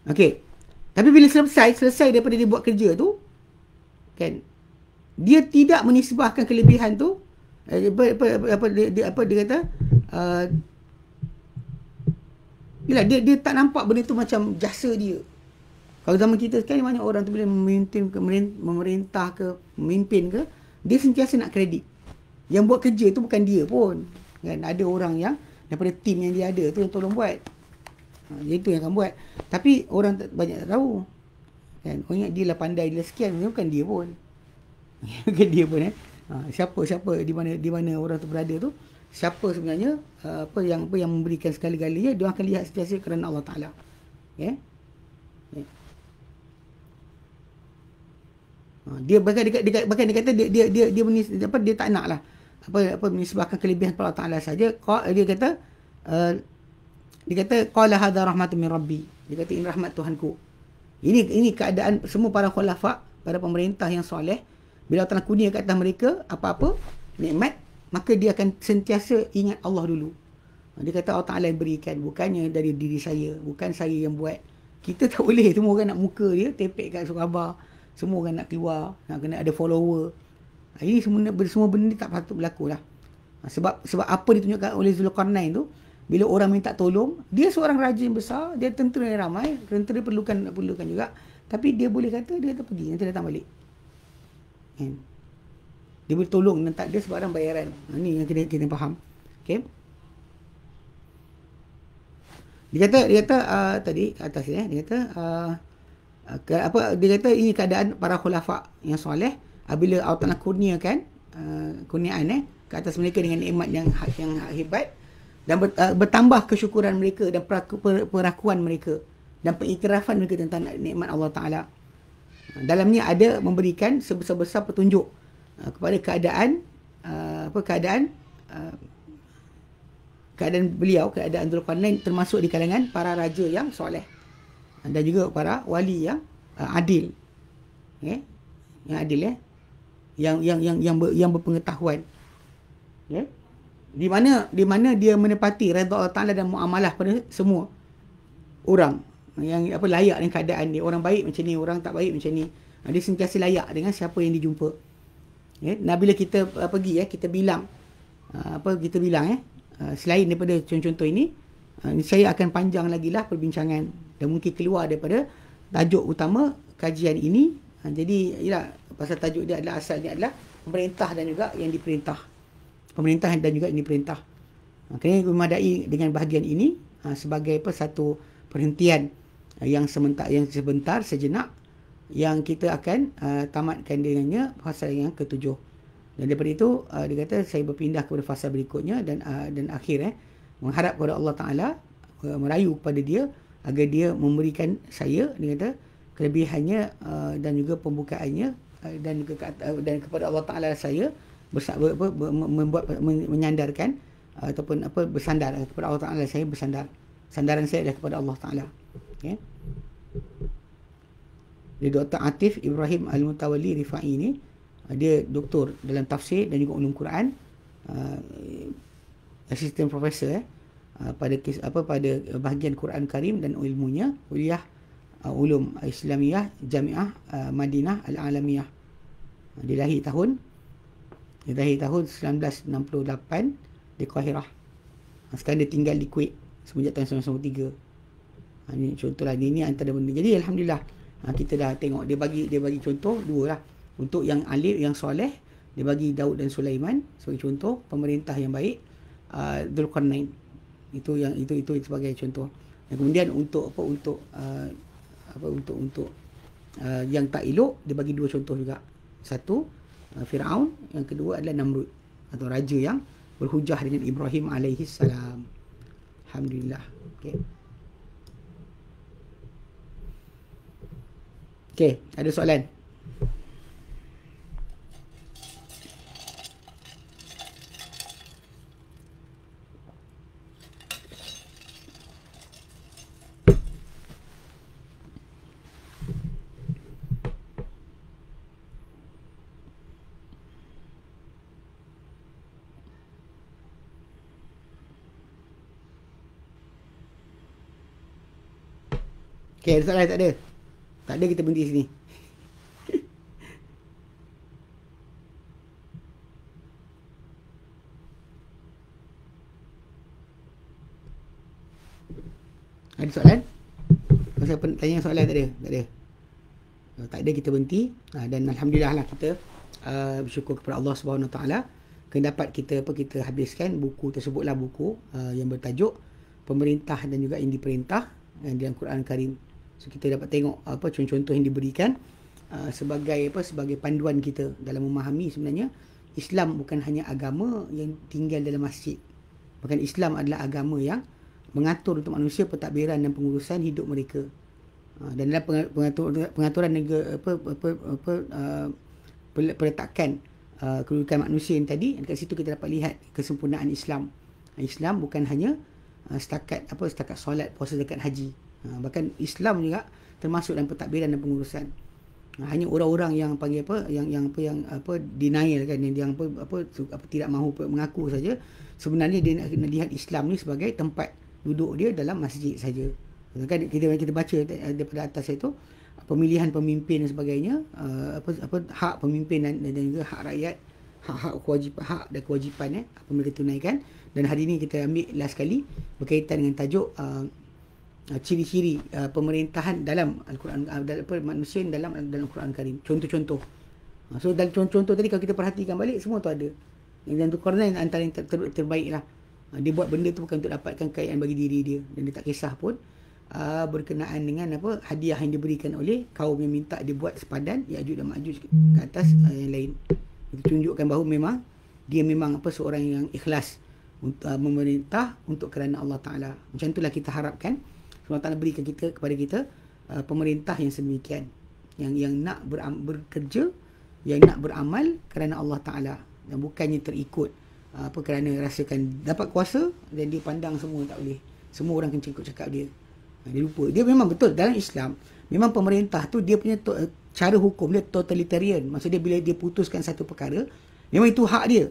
Okey. Tapi bila selesai daripada dia buat kerja tu, kan, dia tidak menisbahkan kelebihan tu, dia kata, dia tak nampak benda tu macam jasa dia. Kalau zaman kita sekarang, banyak orang tu bila memerintah ke, memimpin ke, dia sentiasa nak kredit. Yang buat kerja tu bukan dia pun, kan, ada orang yang daripada tim yang dia ada tu yang tolong buat. Itu yang akan buat. Tapi orang banyak tak tahu, kan. Orang ingat dia lah pandai, dia lah sekian. Dia bukan dia pun. Bukan dia pun. Siapa di mana orang tu berada tu, siapa sebenarnya apa yang memberikan segala-galanya, dia akan lihat sentiasa kerana Allah Ta'ala. Okay? Dia bahkan dia kata dia tak nak lah menisbahkan kelebihan pada Allah Ta'ala saja. Dia kata qala hadza rahmatun min rabbi. Dia kata ini rahmat Tuhanku. Ini keadaan semua para khulafa, para pemerintah yang soleh, bila Allah Ta'ala kurnia ke atas mereka apa-apa nikmat, maka dia akan sentiasa ingat Allah dulu. Dia kata Allah Ta'ala yang berikan, bukannya dari diri saya, bukan saya yang buat. Kita tak boleh, semua orang nak muka dia tepek kat surat khabar, semua orang nak keluar, nak kena ada follower. Ini semua benda ni tak patut berlaku lah. Sebab apa ditunjukkan oleh Dzulqarnain tu, bila orang minta tolong, dia seorang raja yang besar, dia tentera yang ramai, tentera perlukan juga, tapi dia boleh kata, dia kata pergi, nanti datang balik. Dia boleh tolong dan tak ada sebarang bayaran. Ini yang kita faham. Okay. Dia kata tadi atas dia kata dia kata ini keadaan para khulafa yang soleh apabila Allah Ta'ala kurniakan kurniaan ke atas mereka dengan nikmat yang hebat, dan bertambah kesyukuran mereka dan perakuan mereka dan pengiktirafan mereka tentang nikmat Allah Ta'ala. Dalamnya ada memberikan sebesar-besar petunjuk kepada keadaan beliau, keadaan Dzulqarnain termasuk di kalangan para raja yang soleh dan juga para wali yang adil, yang adil, yang berpengetahuan. Ya. Di mana dia menepati redha Allah Taala dan muamalah pada semua orang yang apa layak dengan keadaan dia. Orang baik macam ni, orang tak baik macam ni. Dia sentiasa layak dengan siapa yang dijumpa. Ya. Nah bila kita pergi kita bilang selain daripada contoh-contoh ini, saya akan panjang lagi lah perbincangan dan mungkin keluar daripada tajuk utama kajian ini. Jadi ialah pasal tajuk dia adalah asalnya adalah pemerintah dan juga yang diperintah. Pemerintah dan juga yang diperintah. Kena memadai dengan bahagian ini sebagai satu perhentian yang sebentar sejenak yang kita akan tamatkan dengannya fasal yang ketujuh. Dan daripada itu dia kata saya berpindah kepada fasa berikutnya dan akhir mengharap kepada Allah Taala, merayu kepada dia agar dia memberikan saya, dia kata, kelebihannya dan juga pembukaannya dan kepada Allah Taala saya menyandarkan ataupun bersandar kepada Allah Taala, saya bersandar. Sandaran saya adalah kepada Allah Taala. Okay. Dr. Atif Ibrahim Al-Mutawalli Rifai ini dia doktor dalam tafsir dan juga ulum Quran, assistant professor pada bahagian Quran Karim dan ilmunya, kuliah ulum Islamiyah Jamiah Madinah Al-Alamiyah. Dia lahir tahun 1968 di Qahirah. Sekarang dia tinggal di Kuwait semenjak tahun 1993. Ini contohlah, ini antara benda. Jadi alhamdulillah kita dah tengok dia bagi contoh dua lah. Untuk yang alim, yang soleh, dia bagi Daud dan Sulaiman sebagai contoh pemerintah yang baik. Dzulqarnain itu sebagai contoh. Dan kemudian untuk yang tak elok, dia bagi dua contoh juga. Satu Firaun, yang kedua adalah Namrud atau raja yang berhujah dengan Ibrahim alaihi salam. Alhamdulillah. Okey, ada soalan? Okey, ada soalan? Tak ada? Tak ada, kita berhenti sini. Ada soalan? Masa tanya soalan tak ada? Tak ada. Tak ada, kita berhenti. Dan alhamdulillah lah kita bersyukur kepada Allah Subhanahu Wa Taala kerana dapat kita habiskan buku tersebutlah, buku yang bertajuk Pemerintah dan juga yang diperintah dalam Quran Karim. So kita dapat tengok contoh-contoh yang diberikan sebagai panduan kita dalam memahami sebenarnya Islam bukan hanya agama yang tinggal dalam masjid. Bahkan Islam adalah agama yang mengatur untuk manusia pentadbiran dan pengurusan hidup mereka. Dan dalam pengaturan negara peletakan kedudukan manusia yang tadi, dekat situ kita dapat lihat kesempurnaan Islam. Islam bukan hanya setakat solat, puasa, zakat, haji. Bahkan Islam juga termasuk dalam pentadbiran dan pengurusan. Hanya orang-orang yang panggil yang denial kan, yang tidak mahu mengaku saja, sebenarnya dia nak lihat Islam ni sebagai tempat duduk dia dalam masjid saja. Kan kita baca daripada atas itu pemilihan pemimpin dan sebagainya, hak pemimpin dan juga hak rakyat, hak dan kewajipan apa mereka tunaikan. Dan hari ini kita ambil last kali berkaitan dengan tajuk ciri-ciri pemerintahan dalam Al-Quran, manusia dalam Quran Karim. Contoh-contoh. So dalam contoh-contoh tadi kalau kita perhatikan balik, semua tu ada. Dan Dzulqarnain antara yang terbaik lah. Dia buat benda tu bukan untuk dapatkan kekayaan bagi diri dia, dan dia tak kisah pun berkenaan dengan hadiah yang diberikan oleh kaum yang minta dia buat sepadan Ya'juj dan Ma'juj ke atas yang lain. Itu tunjukkan bahawa dia memang seorang yang ikhlas untuk memerintah untuk kerana Allah Ta'ala. Macam itulah kita harapkan Allah Ta'ala berikan kepada kita pemerintah yang sedemikian, yang nak bekerja, yang nak beramal kerana Allah Ta'ala, dan bukannya terikut kerana rasakan dapat kuasa dan dia pandang semua tak boleh, semua orang kencing ikut cakap dia. Dia lupa, dia memang betul dalam Islam memang pemerintah tu dia punya cara hukum dia totalitarian. Maksudnya bila dia putuskan satu perkara, memang itu hak dia.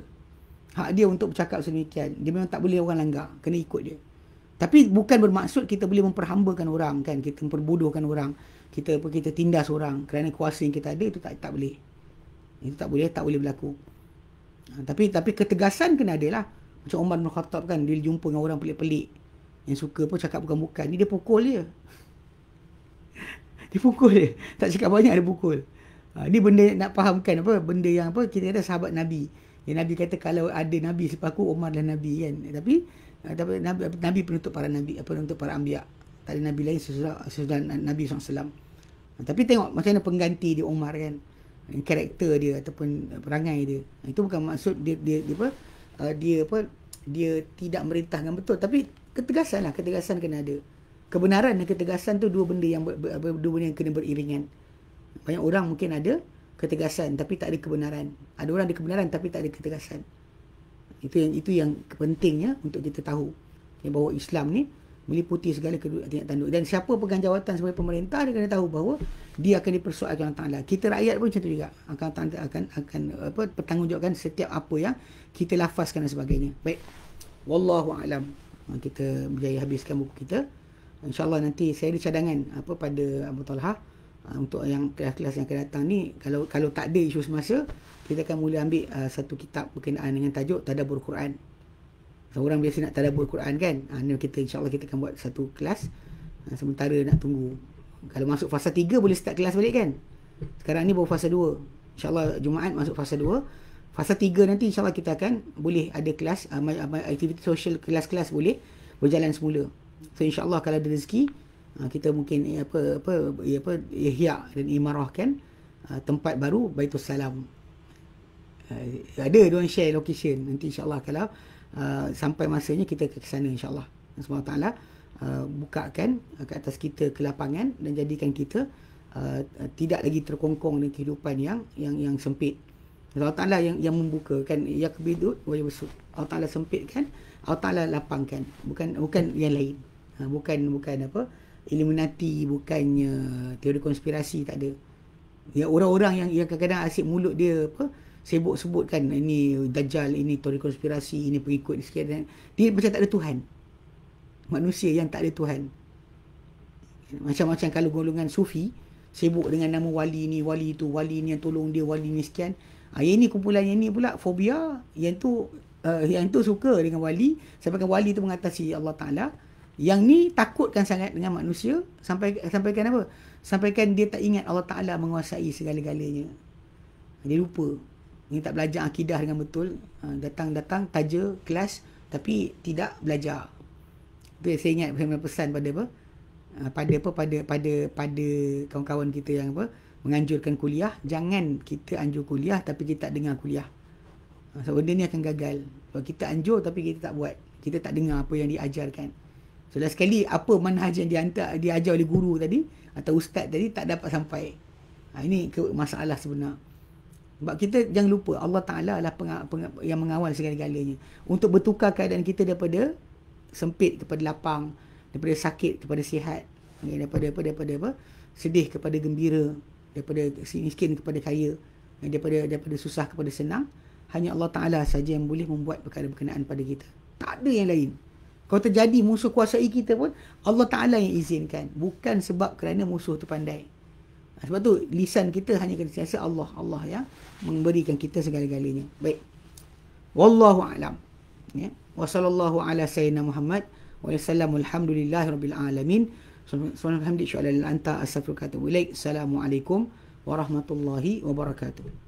Hak dia untuk bercakap sedemikian. Dia memang tak boleh orang langgar. Kena ikut dia. Tapi bukan bermaksud kita boleh memperhambakan orang kan. Kita memperbodohkan orang. Kita tindas orang kerana kuasa yang kita ada, itu tak boleh. Itu tak boleh berlaku. Tapi ketegasan kena ada lah. Macam Umar bin Khattab kan, dia jumpa dengan orang pelik-pelik yang suka pun cakap bukan-bukan. Ni dia pukul dia. Dia pukul dia. Tak cakap banyak, dia pukul. Ni benda nak fahamkan apa, benda yang apa, kita kata sahabat Nabi. Yang Nabi kata kalau ada Nabi selepas aku, Umar dan Nabi kan. Tapi Nabi penutup para Nabi, penutup para Anbiya. Tak ada Nabi lain sesudah Nabi SAW. Tapi tengok macam mana pengganti dia Umar kan. Karakter dia ataupun perangai dia. Itu bukan maksud dia tidak merintahkan betul. Tapi ketegasan kena ada. Kebenaran dan ketegasan tu dua benda yang kena beriringan. Banyak orang mungkin ada ketegasan tapi tak ada kebenaran. Ada orang ada kebenaran tapi tak ada ketegasan. Itu yang pentingnya untuk kita tahu bahawa Islam ni meliputi segala tingkat tanduk. Dan siapa pegang jawatan sebagai pemerintah, dia kena tahu bahawa dia akan dipersoalkan Allah Ta'ala. Kita rakyat pun macam tu juga. Akan bertanggungjawabkan setiap apa yang kita lafazkan dan sebagainya. Baik. Wallahu a'lam. Kita berjaya habiskan buku kita. InsyaAllah nanti saya ada cadangan pada Abu Talha untuk yang kelas-kelas yang akan datang ni. Kalau tak ada isu semasa, kita akan mula ambil satu kitab berkenaan dengan tajuk Tadabbur Quran. Orang biasa nak tadabbur Quran kan. Kita insyaAllah kita akan buat satu kelas. Sementara nak tunggu. Kalau masuk fasa 3 boleh start kelas balik kan. Sekarang ni baru fasa 2. InsyaAllah Jumaat masuk fasa 2. Fasa 3 nanti insyaAllah kita akan boleh ada kelas, aktiviti sosial, kelas-kelas boleh berjalan semula. So insyaAllah kalau ada rezeki, kita mungkin ihya dan imarahkan tempat baru Baitul Salam. Ada diorang share location. Nanti insyaAllah kalau sampai masanya kita ke sana insyaAllah. Allah Ta'ala bukakan ke atas kita kelapangan dan jadikan kita tidak lagi terkongkong dengan kehidupan yang sempit. Allah Ta'ala yang membuka kan, yakbidut wa yabsut. Allah Ta'ala sempitkan, Allah Ta'ala lapangkan. Bukan yang lain. Bukan apa, Illuminati, bukannya teori konspirasi, tak ada. Ya, orang-orang yang kadang-kadang asyik mulut dia sibuk sebutkan ini Dajjal, ini teori konspirasi, ini pengikut sikit. Dia macam tak ada Tuhan. Manusia yang tak ada Tuhan. Macam-macam kalau golongan sufi sibuk dengan nama wali ni, wali tu, wali ni yang tolong dia, wali ni sekian. Yang ni kumpulan yang ni pula fobia, yang tu suka dengan wali, sampaikan wali tu mengatasi Allah Ta'ala. Yang ni takutkan sangat dengan manusia, sampaikan apa? Sampaikan dia tak ingat Allah Ta'ala menguasai segala-galanya. Dia lupa. Dia tak belajar akidah dengan betul. Datang taja kelas tapi tidak belajar. Itu saya ingat pesan pada kawan-kawan kita yang menganjurkan kuliah. Jangan kita anjur kuliah tapi kita tak dengar kuliah. Sebab benda ni akan gagal. Sebab kita anjur tapi kita tak buat. Kita tak dengar apa yang diajarkan. So last sekali apa manhaj yang diajar oleh guru tadi atau ustaz tadi tak dapat sampai. Ini masalah sebenar. Sebab kita jangan lupa Allah Ta'ala adalah yang mengawal segala-galanya. Untuk bertukar keadaan kita daripada sempit kepada lapang, daripada sakit kepada sihat, daripada sedih kepada gembira, daripada miskin kepada kaya, daripada susah kepada senang. Hanya Allah Ta'ala saja yang boleh membuat perkara berkenaan pada kita. Tak ada yang lain. Kalau terjadi musuh kuasai kita pun, Allah Ta'ala yang izinkan. Bukan sebab kerana musuh tu pandai. Sebab tu lisan kita hanya kena sentiasa Allah yang memberikan kita segala-galanya. Baik. Wallahu a'lam. Ya. Wa sallallahu ala sayyidina Muhammad wa sallam alhamdulillahirabbil alamin. Subhanallah hamdi syu'ala anta astaghfiruka wa atubu ilaik. Assalamualaikum warahmatullahi wabarakatuh.